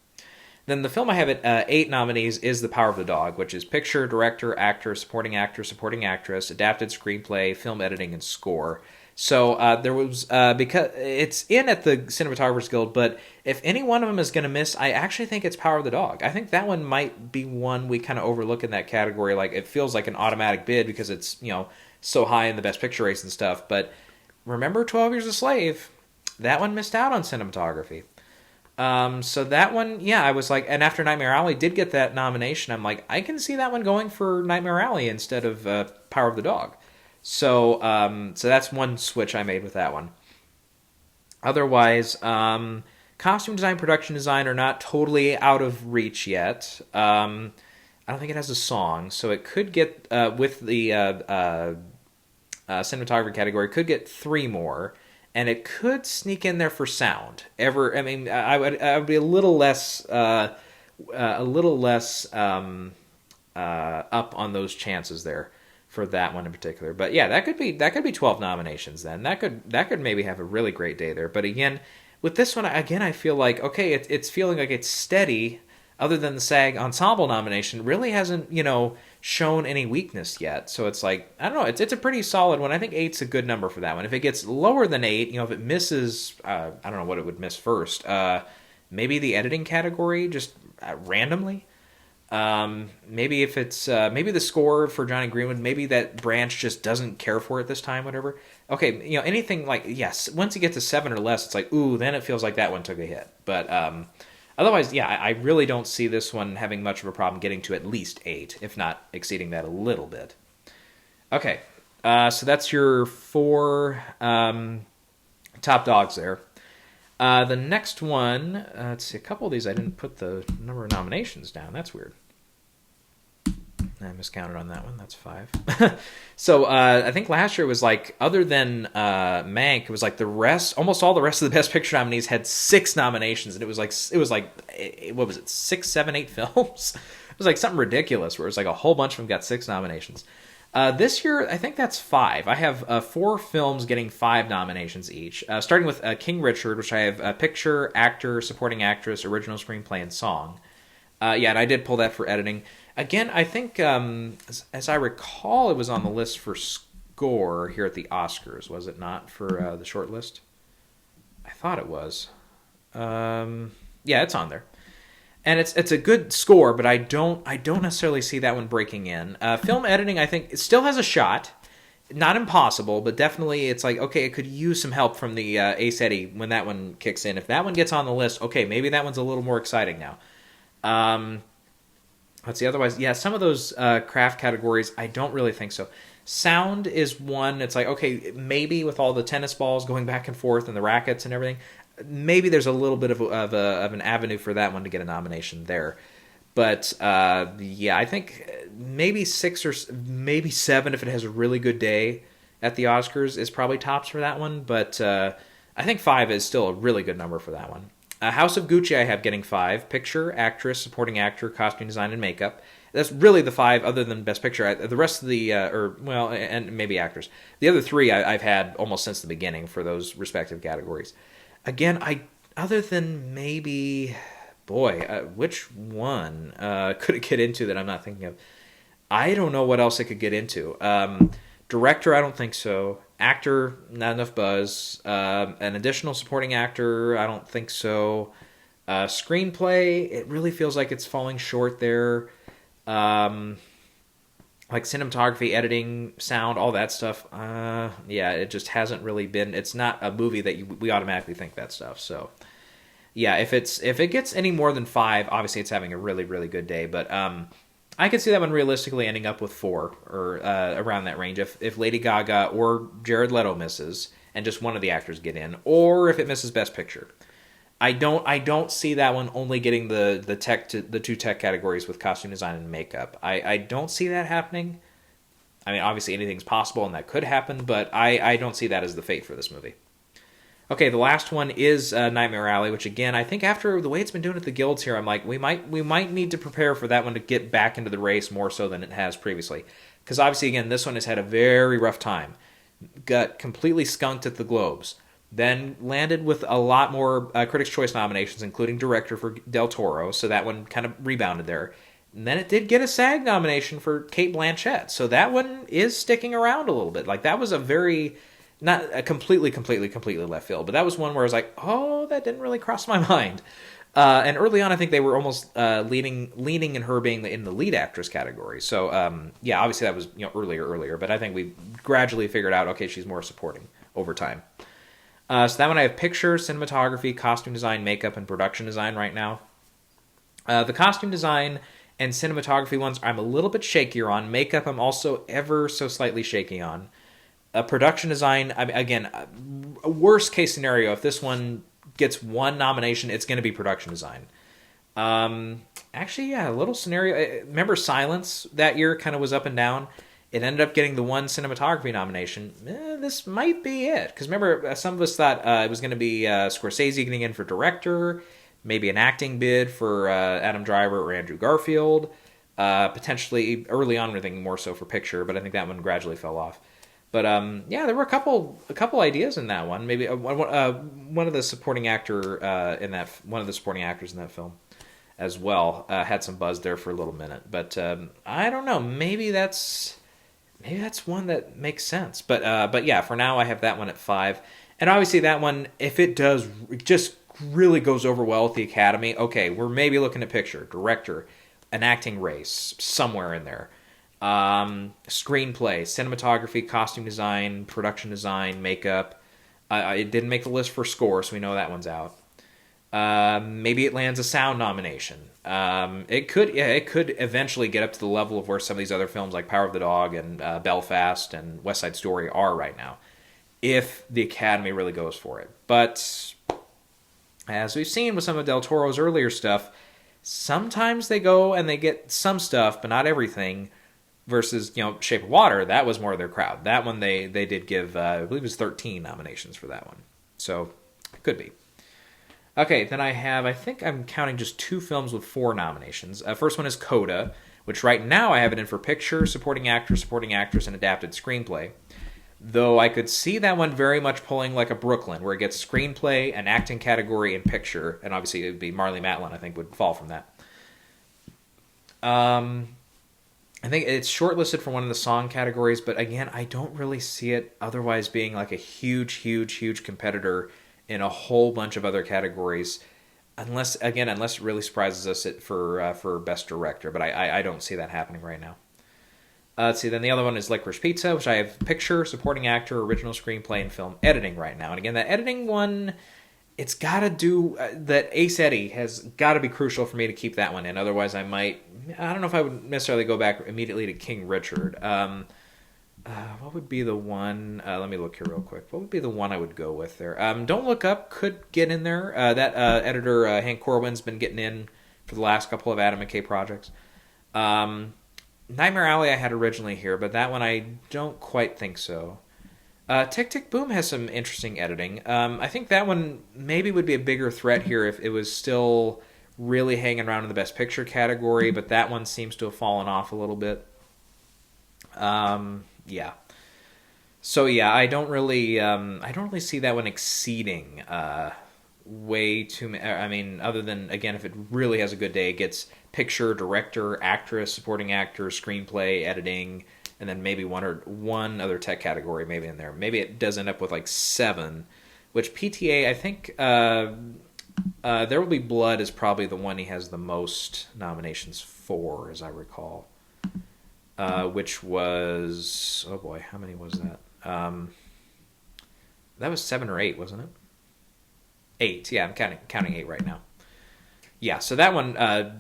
[SPEAKER 1] Then the film I have at 8 nominees is The Power of the Dog, which is picture, director, actor, supporting actress, adapted screenplay, film editing, and score. So there was, because it's in at the Cinematographers Guild, but if any one of them is going to miss, I actually think it's Power of the Dog. I think that one might be one we kind of overlook in that category. Like, it feels like an automatic bid because it's, so high in the Best Picture race and stuff. But remember 12 Years a Slave? That one missed out on cinematography. So that one, I was like, and after Nightmare Alley did get that nomination, I'm like, I can see that one going for Nightmare Alley instead of Power of the Dog. So so that's one switch I made with that one. Otherwise, costume design, production design are not totally out of reach yet. I don't think it has a song, so it could get with the cinematography category, could get 3 more, and it could sneak in there for sound. I would be a little less up on those chances there for that one in particular. But yeah, that could be 12 nominations then. That could maybe have a really great day there. But again, with this one, again, I feel like, okay, it's feeling like it's steady. Other than the SAG Ensemble nomination, really hasn't, shown any weakness yet. So it's like, I don't know, it's a pretty solid one. I think 8's a good number for that one. If it gets lower than 8, if it misses, I don't know what it would miss first. Maybe the editing category, just randomly. Maybe if it's maybe the score for Johnny Greenwood, maybe that branch just doesn't care for it this time, whatever. Okay, anything like, yes, once you get to 7 or less, it's like, ooh, then it feels like that one took a hit. But otherwise, yeah, I really don't see this one having much of a problem getting to at least 8, if not exceeding that a little bit. Okay, so that's your 4 top dogs there. The next one, let's see, a couple of these I didn't put the number of nominations down. That's weird. I miscounted on that one. That's 5. So I think last year was like, other than Mank, it was like almost all the rest of the Best Picture nominees had 6 nominations, and it was like what was it, 6, 7, 8 films? It was like something ridiculous where it was like a whole bunch of them got 6 nominations. This year, I think that's 5. I have 4 films getting 5 nominations each, starting with King Richard, which I have Picture, Actor, Supporting Actress, Original Screenplay, and Song. Yeah, and I did pull that for editing. Again, I think, as I recall, it was on the list for score here at the Oscars, was it not, for the short list? I thought it was. Yeah, it's on there. And it's a good score, but I don't necessarily see that one breaking in. Film editing, I think, it still has a shot. Not impossible, but definitely it's like, okay, it could use some help from the Ace Eddie when that one kicks in. If that one gets on the list, okay, maybe that one's a little more exciting now. Let's see, otherwise, yeah, some of those craft categories, I don't really think so. Sound is one, it's like, okay, maybe with all the tennis balls going back and forth and the rackets and everything, maybe there's a little bit of an avenue for that one to get a nomination there. But, yeah, I think maybe 6 or maybe 7 if it has a really good day at the Oscars is probably tops for that one. But I think 5 is still a really good number for that one. House of Gucci I have getting 5. Picture, Actress, Supporting Actor, Costume Design, and Makeup. That's really the 5 other than Best Picture. The rest of the, and maybe Actors. The other 3 I've had almost since the beginning for those respective categories. Again, other than maybe, which one could it get into that I'm not thinking of? I don't know what else it could get into. Director, I don't think so. Actor, not enough buzz. An additional supporting actor, I don't think so. Screenplay, it really feels like it's falling short there. Like cinematography, editing, sound, all that stuff. Yeah, it just hasn't really been. It's not a movie that we automatically think that stuff. So, yeah, if it gets any more than 5, obviously it's having a really, really good day. But I could see that one realistically ending up with 4 or around that range. If Lady Gaga or Jared Leto misses and just one of the actors get in, or if it misses Best Picture. I don't see that one only getting the 2 tech categories with costume design and makeup. I don't see that happening. I mean, obviously anything's possible and that could happen, but I don't see that as the fate for this movie. Okay, the last one is Nightmare Alley, which again, I think after the way it's been doing at the guilds here, I'm like, we might need to prepare for that one to get back into the race more so than it has previously. Because obviously, again, this one has had a very rough time. Got completely skunked at the Globes. Then landed with a lot more Critics' Choice nominations, including Director for Del Toro, so that one kind of rebounded there. And then it did get a SAG nomination for Cate Blanchett, so that one is sticking around a little bit. Like, that was a very, not a completely left field, but that was one where I was like, oh, that didn't really cross my mind. And early on, I think they were almost leaning in her being in the lead actress category. So, yeah, obviously that was earlier, but I think we gradually figured out, okay, she's more supporting over time. So that one I have picture, cinematography, costume design, makeup, and production design right now. The costume design and cinematography ones I'm a little bit shakier on. Makeup I'm also ever so slightly shaky on. Production design, I mean, again, worst case scenario, if this one gets one nomination, it's going to be production design. Actually, yeah, a little scenario. Remember Silence that year kind of was up and down. It ended up getting the one cinematography nomination. This might be it. Because remember, some of us thought it was going to be Scorsese getting in for director, maybe an acting bid for Adam Driver or Andrew Garfield. Potentially, early on, we're thinking more so for picture, but I think that one gradually fell off. But yeah, there were a couple ideas in that one. Maybe one of the supporting actor one of the supporting actors in that film as well had some buzz there for a little minute. But I don't know. Maybe that's one that makes sense. But yeah, for now I have that one at 5. And obviously that one, if it does just really goes over well with the Academy, okay, we're maybe looking at picture, director, an acting race somewhere in there. Screenplay, cinematography, costume design, production design, makeup. It didn't make the list for score, so we know that one's out. Maybe it lands a sound nomination. It could eventually get up to the level of where some of these other films like Power of the Dog and Belfast and West Side Story are right now, if the Academy really goes for it. But as we've seen with some of Del Toro's earlier stuff, sometimes they go and they get some stuff, but not everything. Versus, Shape of Water, that was more of their crowd. That one they did give, I believe it was 13 nominations for that one. So, it could be. Okay, then I think I'm counting just 2 films with 4 nominations. First one is Coda, which right now I have it in for picture, supporting actress, and adapted screenplay. Though I could see that one very much pulling like a Brooklyn, where it gets screenplay, an acting category, and picture. And obviously it would be Marlee Matlin, I think, would fall from that. I think it's shortlisted for one of the song categories, but again, I don't really see it otherwise being like a huge competitor in a whole bunch of other categories, unless it really surprises us for Best Director. But I don't see that happening right now. Let's see, then the other one is Licorice Pizza, which I have picture, supporting actor, original screenplay, and film editing right now. And again, that editing one, it's got to do that. Ace Eddie has got to be crucial for me to keep that one in. Otherwise, I don't know if I would necessarily go back immediately to King Richard. What would be the one? Let me look here real quick. What would be the one I would go with there? Don't Look Up could get in there. That editor, Hank Corwin's been getting in for the last couple of Adam McKay projects. Nightmare Alley I had originally here, but that one I don't quite think so. Tick Tick Boom has some interesting editing. I think that one maybe would be a bigger threat here if it was still really hanging around in the Best Picture category, but that one seems to have fallen off a little bit. Yeah. So yeah, I don't really see that one exceeding way too many. I mean, other than, again, if it really has a good day, it gets picture, director, actress, supporting actor, screenplay, editing, and then maybe one other tech category maybe in there. Maybe it does end up with like 7, which PTA, I think There Will Be Blood is probably the one he has the most nominations for, as I recall. Which was, oh boy, how many was that? That was 7 or 8, wasn't it? 8, yeah, I'm counting 8 right now. Yeah, so that one, I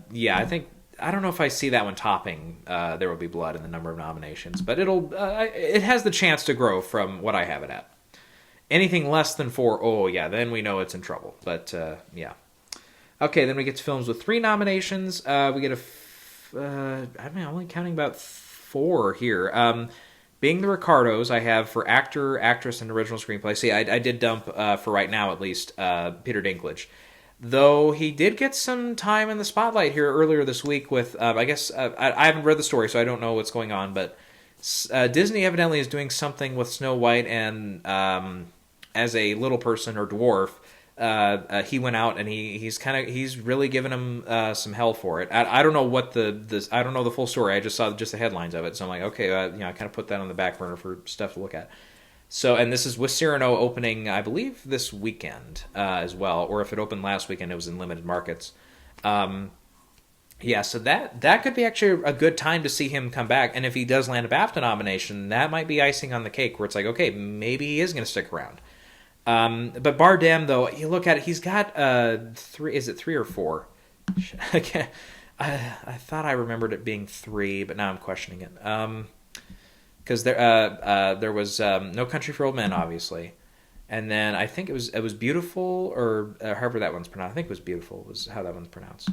[SPEAKER 1] don't know if I see that one topping There Will Be Blood in the number of nominations, but it has the chance to grow from what I have it at. Anything less than 4, oh yeah, then we know it's in trouble. But yeah. Okay, then we get to films with 3 nominations. We get I'm only counting about 4 here. Being the Ricardos, I have for actor, actress, and original screenplay. See, I did dump, for right now at least, Peter Dinklage. Though he did get some time in the spotlight here earlier this week with, I guess, I haven't read the story, so I don't know what's going on, but Disney evidently is doing something with Snow White, and as a little person or dwarf, he went out and he's really given him some hell for it. I don't know what I don't know the full story. I just saw just the headlines of it, so I'm like, okay, I kind of put that on the back burner for stuff to look at. So, and this is with Cyrano opening, I believe, this weekend as well, or if it opened last weekend, it was in limited markets. Yeah, so that could be actually a good time to see him come back, and if he does land a BAFTA nomination, that might be icing on the cake, where it's like, okay, maybe he is going to stick around. But Bardem, though, you look at it, he's got 3, is it 3 or 4? I thought I remembered it being 3, but now I'm questioning it. because there was No Country for Old Men, obviously, and then I think it was Beautiful, or however that one's pronounced. I think it was Beautiful was how that one's pronounced.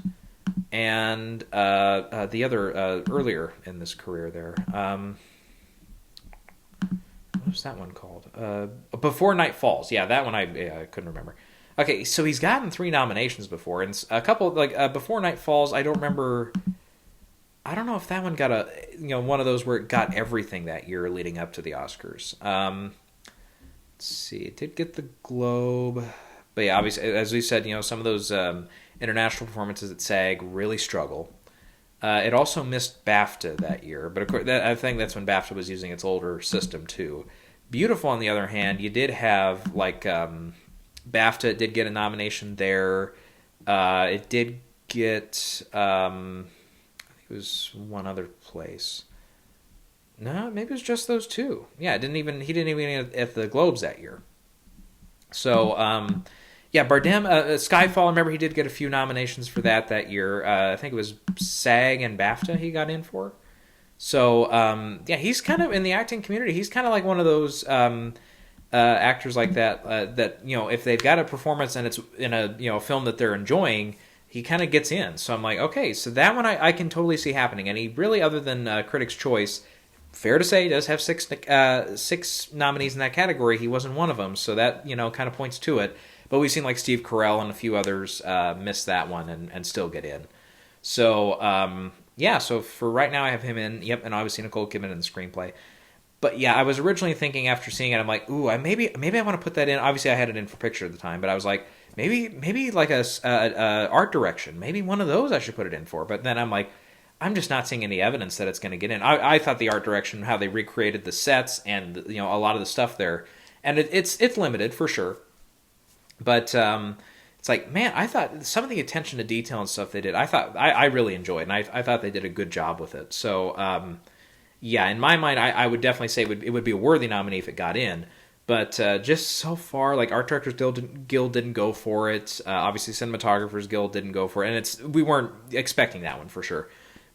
[SPEAKER 1] And the other earlier in this career there, what was that one called? Before Night Falls. Yeah, that one I couldn't remember. Okay, so he's gotten 3 nominations before, and a couple Before Night Falls. I don't remember. I don't know if that one got one of those where it got everything that year leading up to the Oscars. Let's see, it did get the Globe, but yeah, obviously, as we said, some of those international performances at SAG really struggle. It also missed BAFTA that year, but of course, I think that's when BAFTA was using its older system too. Beautiful, on the other hand, you did have BAFTA did get a nomination there. It did get, I think it was one other place. No, maybe it was just those 2. Yeah, he didn't even get at the Globes that year. So, yeah, Bardem, Skyfall, I remember he did get a few nominations for that year. I think it was SAG and BAFTA he got in for. So, yeah, he's kind of, in the acting community, he's kind of like one of those actors like that, that, if they've got a performance and it's in a film that they're enjoying, he kind of gets in. So I'm like, okay, so that one I can totally see happening. And he really, other than Critics' Choice, fair to say, does have 6 nominees in that category. He wasn't one of them, so that, kind of points to it. But we've seen like Steve Carell and a few others miss that one and still get in. So, yeah, so for right now I have him in. Yep, and obviously Nicole Kidman in the screenplay. But yeah, I was originally thinking after seeing it, I'm like, ooh, maybe I want to put that in. Obviously I had it in for picture at the time, but I was like, maybe like a art direction. Maybe one of those I should put it in for. But then I'm like, I'm just not seeing any evidence that it's going to get in. I thought the art direction, how they recreated the sets and a lot of the stuff there, and it's limited for sure. But it's like, man, I thought some of the attention to detail and stuff they did, I really enjoyed, and I thought they did a good job with it. So yeah, in my mind, I would definitely say it would be a worthy nominee if it got in. But just so far, like Art Directors Guild didn't go for it. Obviously, Cinematographers Guild didn't go for it, and we weren't expecting that one for sure.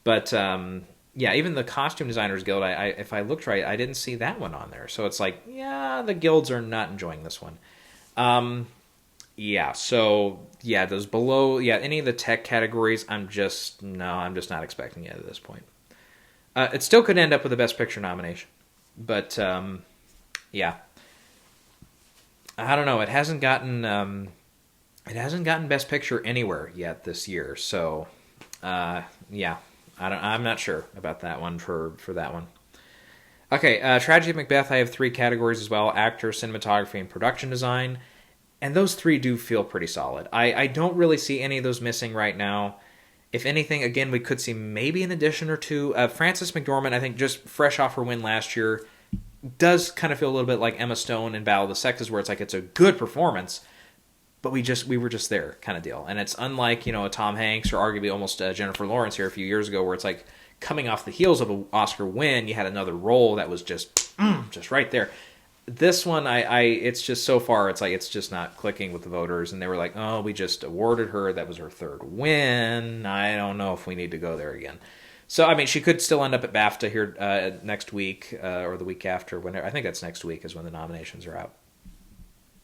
[SPEAKER 1] But yeah, even the Costume Designers Guild, if I looked right, I didn't see that one on there. So it's like, yeah, the guilds are not enjoying this one. Yeah, so yeah, those below, yeah, any of the tech categories, I'm just not expecting it at this point. It still could end up with a Best Picture nomination, but yeah, I don't know. It hasn't gotten Best Picture anywhere yet this year, so yeah. I'm not sure about that one for that one. Okay, Tragedy of Macbeth, I have 3 categories as well: actor, cinematography, and production design. And those 3 do feel pretty solid. I don't really see any of those missing right now. If anything, again, we could see maybe an addition or 2. Frances McDormand, I think, just fresh off her win last year, does kind of feel a little bit like Emma Stone in Battle of the Sexes, where it's like it's a good performance, but we were just there kind of deal. And it's unlike, a Tom Hanks or arguably almost Jennifer Lawrence here a few years ago, where it's like coming off the heels of an Oscar win, you had another role that was just right there. This one, it's just so far, it's like it's just not clicking with the voters, and they were like, oh, we just awarded her, that was her 3rd win. I don't know if we need to go there again. So, I mean, she could still end up at BAFTA here next week or the week after. I think that's next week is when the nominations are out.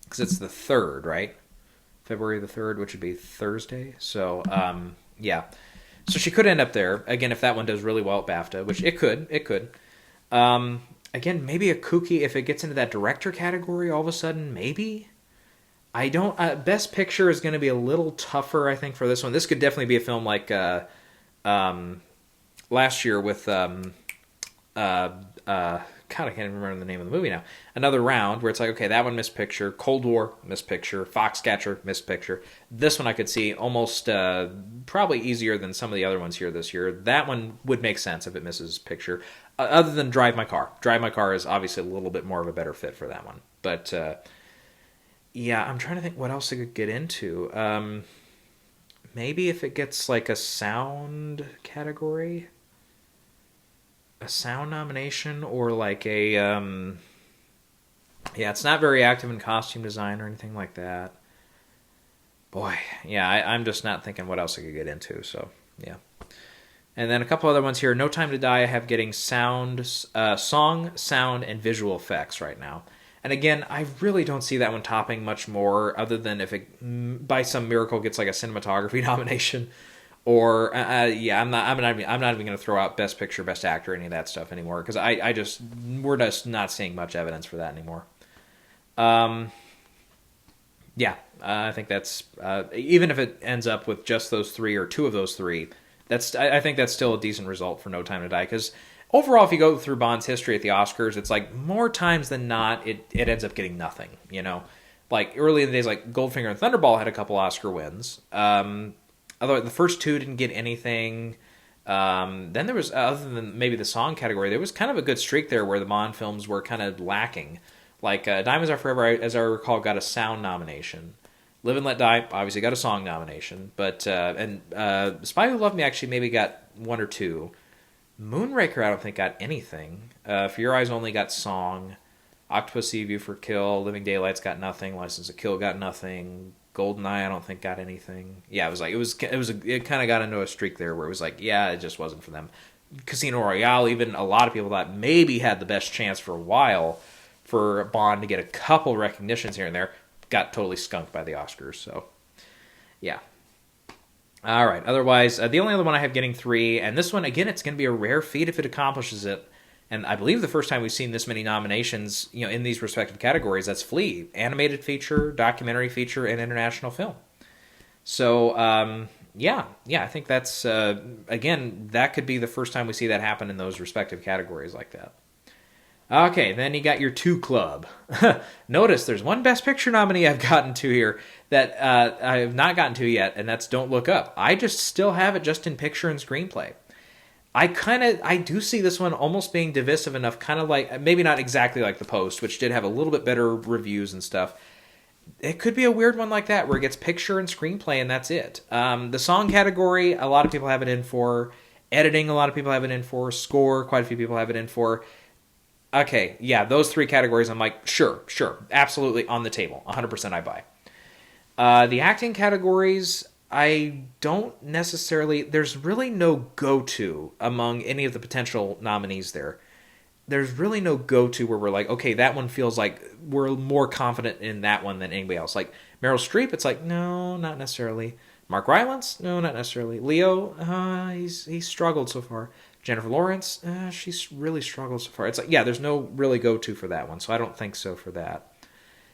[SPEAKER 1] Because it's the 3rd, right? February the 3rd, which would be Thursday. So, yeah. So she could end up there, again, if that one does really well at BAFTA, which it could. Again, maybe a kooky, if it gets into that director category all of a sudden, maybe. I don't... Best Picture is going to be a little tougher, I think, for this one. This could definitely be a film like last year with... God, I can't even remember the name of the movie now. Another Round, where it's like, okay, that one missed picture. Cold War, missed picture. Foxcatcher, missed picture. This one I could see almost probably easier than some of the other ones here this year. That one would make sense if it misses picture. Other than Drive My Car. Drive My Car is obviously a little bit more of a better fit for that one. But, yeah, I'm trying to think what else I could get into. Maybe if it gets like a sound category... a sound nomination, or like a yeah, it's not very active in costume design or anything like that. Boy, yeah, I'm just not thinking what else I could get into. So yeah, And then a couple other ones here. No Time to Die I have getting song, sound, and visual effects right now. And again, I really don't see that one topping much more, other than if it, by some miracle, gets like a cinematography nomination. Or I'm not even going to throw out Best Picture, Best Actor, any of that stuff anymore, because we're just not seeing much evidence for that anymore. I think that's even if it ends up with just those three or two of those three, I think that's still a decent result for No Time to Die, because overall, if you go through Bond's history at the Oscars, it's like more times than not, it ends up getting nothing. Like early in the days, like Goldfinger and Thunderball had a couple Oscar wins. Although the first two didn't get anything. Then there was, other than maybe the song category, there was kind of a good streak there where the Bond films were kind of lacking. Like Diamonds Are Forever, as I recall, got a sound nomination. Live and Let Die obviously got a song nomination, but Spy Who Loved Me actually maybe got one or two. Moonraker I don't think got anything. For Your Eyes Only got song. Octopussy, View for Kill, Living Daylights got nothing. License to Kill got nothing. Goldeneye I don't think got anything. Yeah, it kind of got into a streak there where it was like, yeah, it just wasn't for them. Casino Royale, even a lot of people thought maybe had the best chance for a while for Bond to get a couple recognitions here and there, got totally skunked by the Oscars. So, yeah. All right. Otherwise, the only other one I have getting 3, and this one, again, it's going to be a rare feat if it accomplishes it. And I believe the first time we've seen this many nominations, in these respective categories, that's Flea, animated feature, documentary feature, and international film. So, I think that's, again, that could be the first time we see that happen in those respective categories like that. Okay, then you got your 2 club. Notice there's one Best Picture nominee I've gotten to here that I have not gotten to yet, and that's Don't Look Up. I just still have it just in picture and screenplay. I do see this one almost being divisive enough, kind of like, maybe not exactly like The Post, which did have a little bit better reviews and stuff. It could be a weird one like that, where it gets picture and screenplay, and that's it. The song category, a lot of people have it in for. Editing, a lot of people have it in for. Score, quite a few people have it in for. Okay, yeah, those 3 categories, I'm like, sure, absolutely on the table. 100% I buy. The acting categories, I don't necessarily... There's really no go-to among any of the potential nominees there. There's really no go-to where we're like, okay, that one feels like we're more confident in that one than anybody else. Like Meryl Streep, it's like, no, not necessarily. Mark Rylance, no, not necessarily. Leo, he's struggled so far. Jennifer Lawrence, she's really struggled so far. It's like, yeah, there's no really go-to for that one, so I don't think so for that.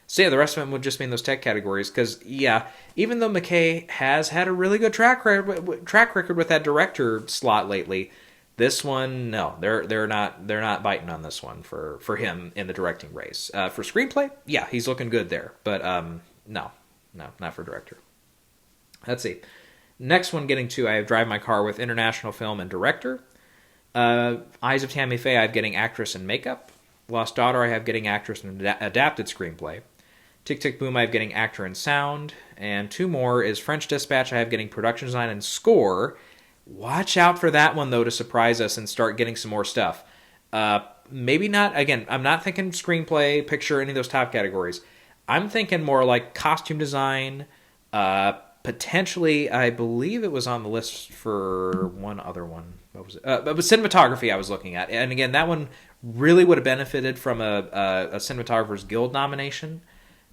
[SPEAKER 1] So yeah, the rest of them would just be in those tech categories, because, yeah, even though McKay has had a really good track record with that director slot lately, this one, no, they're not biting on this one for him in the directing race. For screenplay, yeah, he's looking good there, but no, not for director. Let's see. Next one getting to, I have Drive My Car with international film and director. Eyes of Tammy Faye, I have getting actress and makeup. Lost Daughter, I have getting actress and adapted screenplay. Tick Tick Boom, I have getting actor and sound. And 2 more is French Dispatch, I have getting production design and score. Watch out for that one, though, to surprise us and start getting some more stuff. Maybe not, again, I'm not thinking screenplay, picture, any of those top categories. I'm thinking more like costume design, potentially, I believe it was on the list for one other one. What was it? But cinematography I was looking at. And again, that one really would have benefited from a Cinematographer's Guild nomination.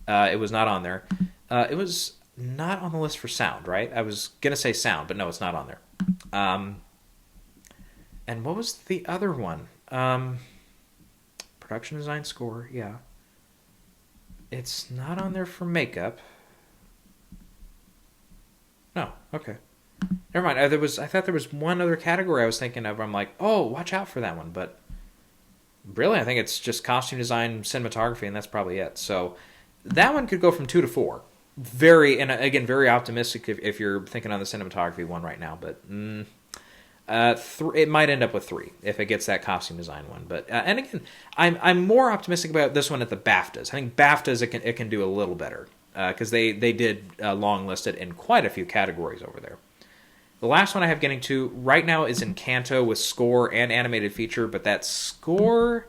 [SPEAKER 1] It was not on there. It was not on the list for sound, right? I was going to say sound, but no, it's not on there. And what was the other one? Production design, score, yeah. It's not on there for makeup. No, okay. Never mind. I thought there was one other category I was thinking of. I'm like, oh, watch out for that one. But really, I think it's just costume design, cinematography, and that's probably it. So that one could go from 2 to 4. Very optimistic if you're thinking on the cinematography one right now. But it might end up with 3 if it gets that costume design one. But and again, I'm more optimistic about this one at the BAFTAs. I think BAFTAs it can do a little better because they did long list it in quite a few categories over there. The last one I have getting to right now is Encanto with score and animated feature, but that score,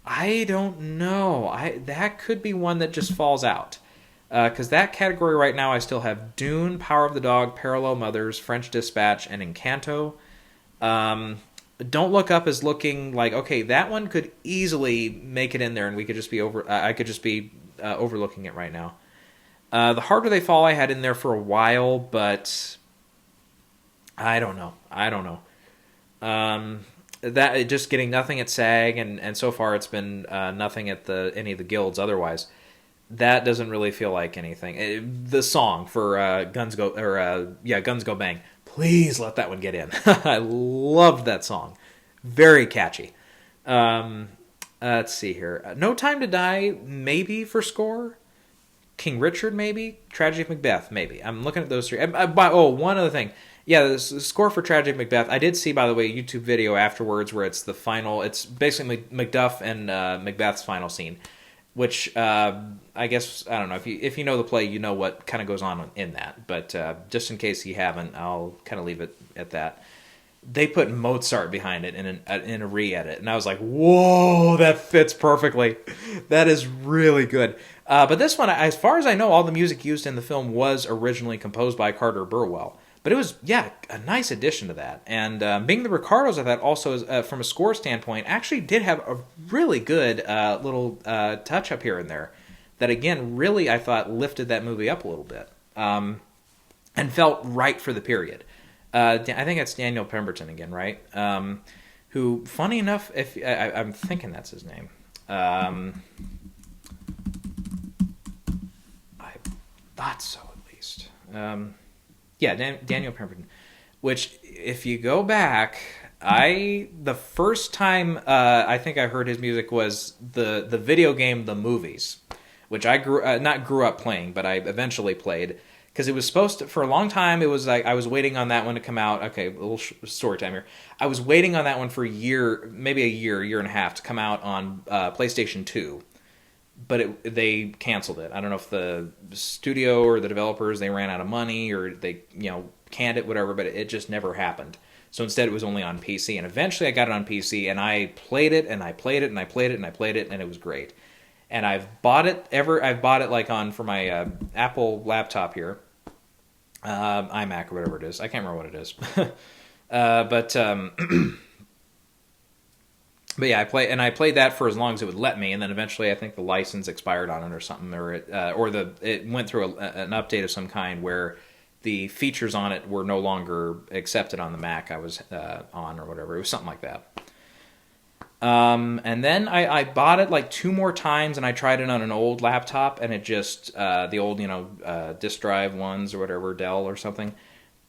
[SPEAKER 1] I don't know. That could be one that just falls out. Because that category right now I still have Dune, Power of the Dog, Parallel Mothers, French Dispatch, and Encanto. Don't Look Up is looking like, okay, that one could easily make it in there, and we could just be I could just be overlooking it right now. The Harder They Fall I had in there for a while, but I don't know. That just getting nothing at SAG, and so far it's been nothing at any of the guilds otherwise. That doesn't really feel like anything. The song for Guns Go Bang. Please let that one get in. I loved that song. Very catchy. Let's see here. No Time to Die, maybe for score. King Richard, maybe. Tragedy of Macbeth, maybe. I'm looking at those three. One other thing. Yeah, the score for Tragedy of Macbeth. I did see, by the way, a YouTube video afterwards where it's the final. It's basically Macduff and Macbeth's final scene, which I guess, I don't know, if you know the play, you know what kind of goes on in that. But just in case you haven't, I'll kind of leave it at that. They put Mozart behind it in a re-edit, and I was like, whoa, that fits perfectly. That is really good. But this one, as far as I know, all the music used in the film was originally composed by Carter Burwell. But it was, a nice addition to that. And being the Ricardos, I thought also, from a score standpoint, actually did have a really good little touch-up here and there that, again, really, I thought, lifted that movie up a little bit and felt right for the period. I think it's Daniel Pemberton again, right? Who, funny enough, I'm thinking that's his name. I thought so, at least. Daniel Pemberton. Which, if you go back, the first time I think I heard his music was the video game The Movies, which I not grew up playing, but I eventually played. Because it was supposed to, for a long time, it was like I was waiting on that one to come out. Okay, a little story time here. I was waiting on that one for maybe a year and a half to come out on PlayStation 2. But they canceled it. I don't know if the studio or the developers, they ran out of money or they, canned it, whatever, but it just never happened. So instead it was only on PC. And eventually I got it on PC and I played it and I played it and I played it and I played it and it was great. And I've bought it like for my Apple laptop here. iMac or whatever it is. I can't remember what it is. But yeah, I played that for as long as it would let me, and then eventually I think the license expired on it or something, or it went through an update of some kind where the features on it were no longer accepted on the Mac I was on or whatever. It was something like that. And then I bought it like 2 more times, and I tried it on an old laptop, and it just the old disk drive ones or whatever, Dell or something.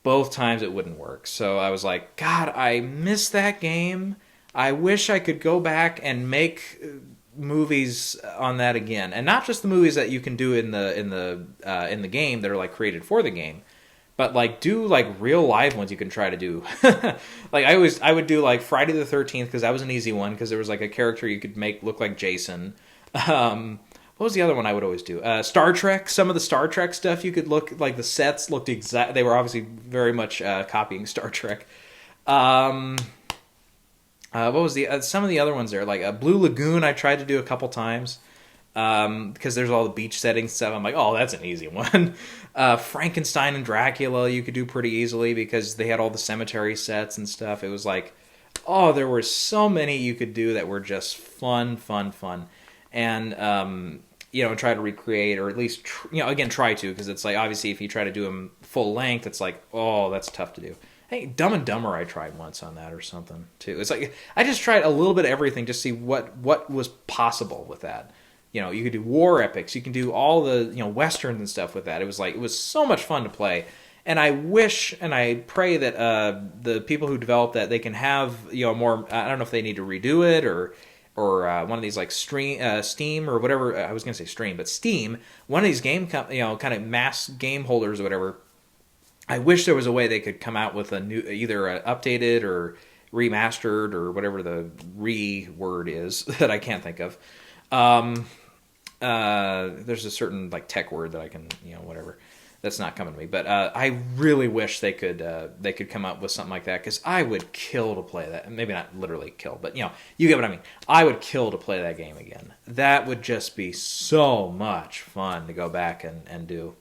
[SPEAKER 1] Both times it wouldn't work. So I was like, God, I miss that game. I wish I could go back and make movies on that again, and not just the movies that you can do in the game that are like created for the game, but like do like real live ones you can try to do. Like I would do like Friday the 13th because that was an easy one because there was like a character you could make look like Jason. What was the other one I would always do? Star Trek. Some of the Star Trek stuff you could look like the sets looked exact. They were obviously very much copying Star Trek. What was some of the other ones there? Like Blue Lagoon, I tried to do a couple times because there's all the beach settings stuff. I'm like, oh, that's an easy one. Frankenstein and Dracula, you could do pretty easily because they had all the cemetery sets and stuff. It was like, oh, there were so many you could do that were just fun. And try to recreate, or at least again try to, because it's like obviously if you try to do them full length, it's like, oh, that's tough to do. Hey, Dumb and Dumber, I tried once on that or something too. It's like I just tried a little bit of everything to see what was possible with that. You could do war epics, you can do all the westerns and stuff with that. It was so much fun to play, and I wish and I pray that the people who developed that, they can have more. I don't know if they need to redo it or one of these like Steam or whatever. I was going to say Stream, but Steam. One of these game kind of mass game holders or whatever. I wish there was a way they could come out with a new, either updated or remastered or whatever the word is that I can't think of. There's a certain like tech word that I can, whatever. That's not coming to me. But I really wish they could come up with something like that, because I would kill to play that. Maybe not literally kill, but you get what I mean. I would kill to play that game again. That would just be so much fun to go back and do.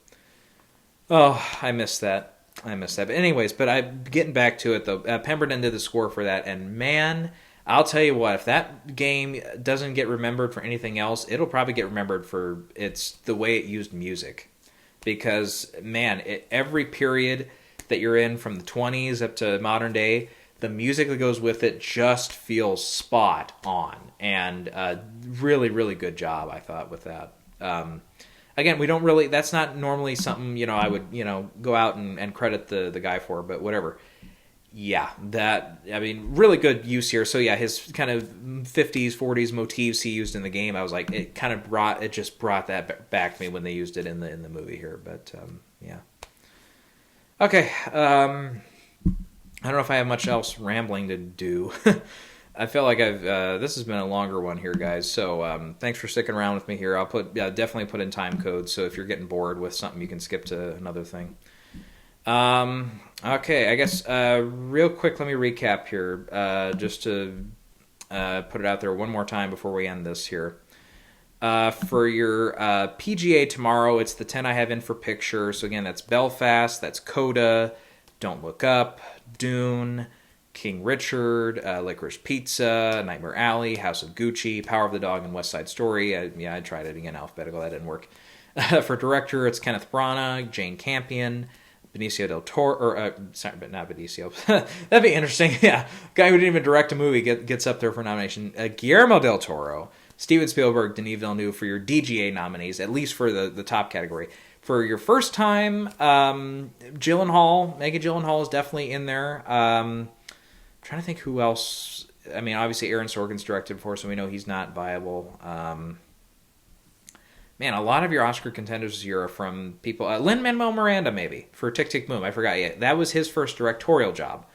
[SPEAKER 1] Oh, I miss that. I missed that. But anyways, getting back to it though, Pemberton did the score for that, and man, I'll tell you what, if that game doesn't get remembered for anything else, it'll probably get remembered for it's the way it used music. Because, man, every period that you're in from the 20s up to modern day, the music that goes with it just feels spot on. And really, really good job, I thought, with that. Again, that's not normally something, I would, go out and credit the guy for, but whatever. Yeah, really good use here. So yeah, his kind of 50s, 40s motifs he used in the game, I was like, it just brought that back to me when they used it in the movie here. But yeah. Okay, I don't know if I have much else rambling to do. I feel like this has been a longer one here, guys. So thanks for sticking around with me here. I'll definitely put in time codes, so if you're getting bored with something, you can skip to another thing. Okay, I guess real quick, let me recap here, just to put it out there one more time before we end this here. For your PGA tomorrow, it's the 10 I have in for picture. So again, that's Belfast, that's Coda, Don't Look Up, Dune, King Richard, Licorice Pizza, Nightmare Alley, House of Gucci, Power of the Dog, and West Side Story. I tried it again, alphabetical, that didn't work. For director, it's Kenneth Branagh, Jane Campion, Benicio del Toro, sorry, but not Benicio. That'd be interesting. Yeah, guy who didn't even direct a movie gets up there for nomination. Guillermo del Toro, Steven Spielberg, Denis Villeneuve for your DGA nominees, at least for the top category. For your first time, Maggie Gyllenhaal is definitely in there. I'm trying to think who else. I mean, obviously Aaron Sorkin's directed before, so we know he's not viable. Man, a lot of your Oscar contenders this year are from people. Lin-Manuel Miranda, maybe, for Tick, Tick, Boom. I forgot yet. That was his first directorial job.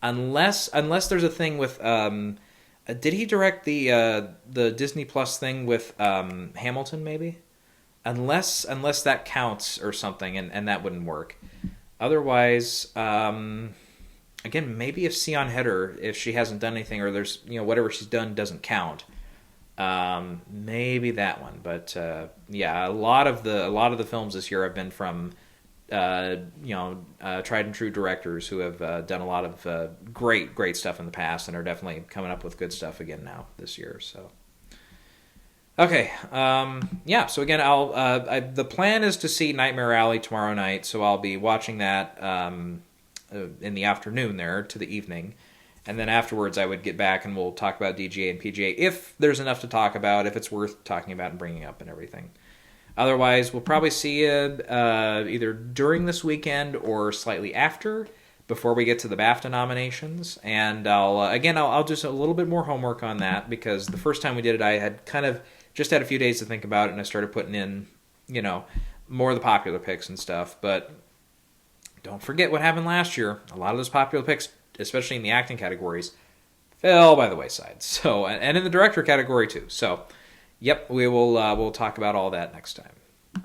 [SPEAKER 1] Unless there's a thing with... did he direct the Disney Plus thing with Hamilton, maybe? Unless that counts or something, and that wouldn't work. Otherwise, again, maybe if Sion Heder, if she hasn't done anything, or there's, whatever she's done doesn't count. Maybe that one, but yeah, a lot of the films this year have been from tried and true directors who have done a lot of great stuff in the past and are definitely coming up with good stuff again now this year. So okay, yeah. So again, the plan is to see Nightmare Alley tomorrow night, so I'll be watching that in the afternoon there to the evening. And then afterwards, I would get back and we'll talk about DGA and PGA if there's enough to talk about, if it's worth talking about and bringing up and everything. Otherwise, we'll probably see you either during this weekend or slightly after, before we get to the BAFTA nominations. And I'll do a little bit more homework on that, because the first time we did it, I had kind of just had a few days to think about it, and I started putting in, more of the popular picks and stuff. But don't forget what happened last year. A lot of those popular picks, especially in the acting categories, fell by the wayside. So, and in the director category too. So, yep, we'll talk about all that next time.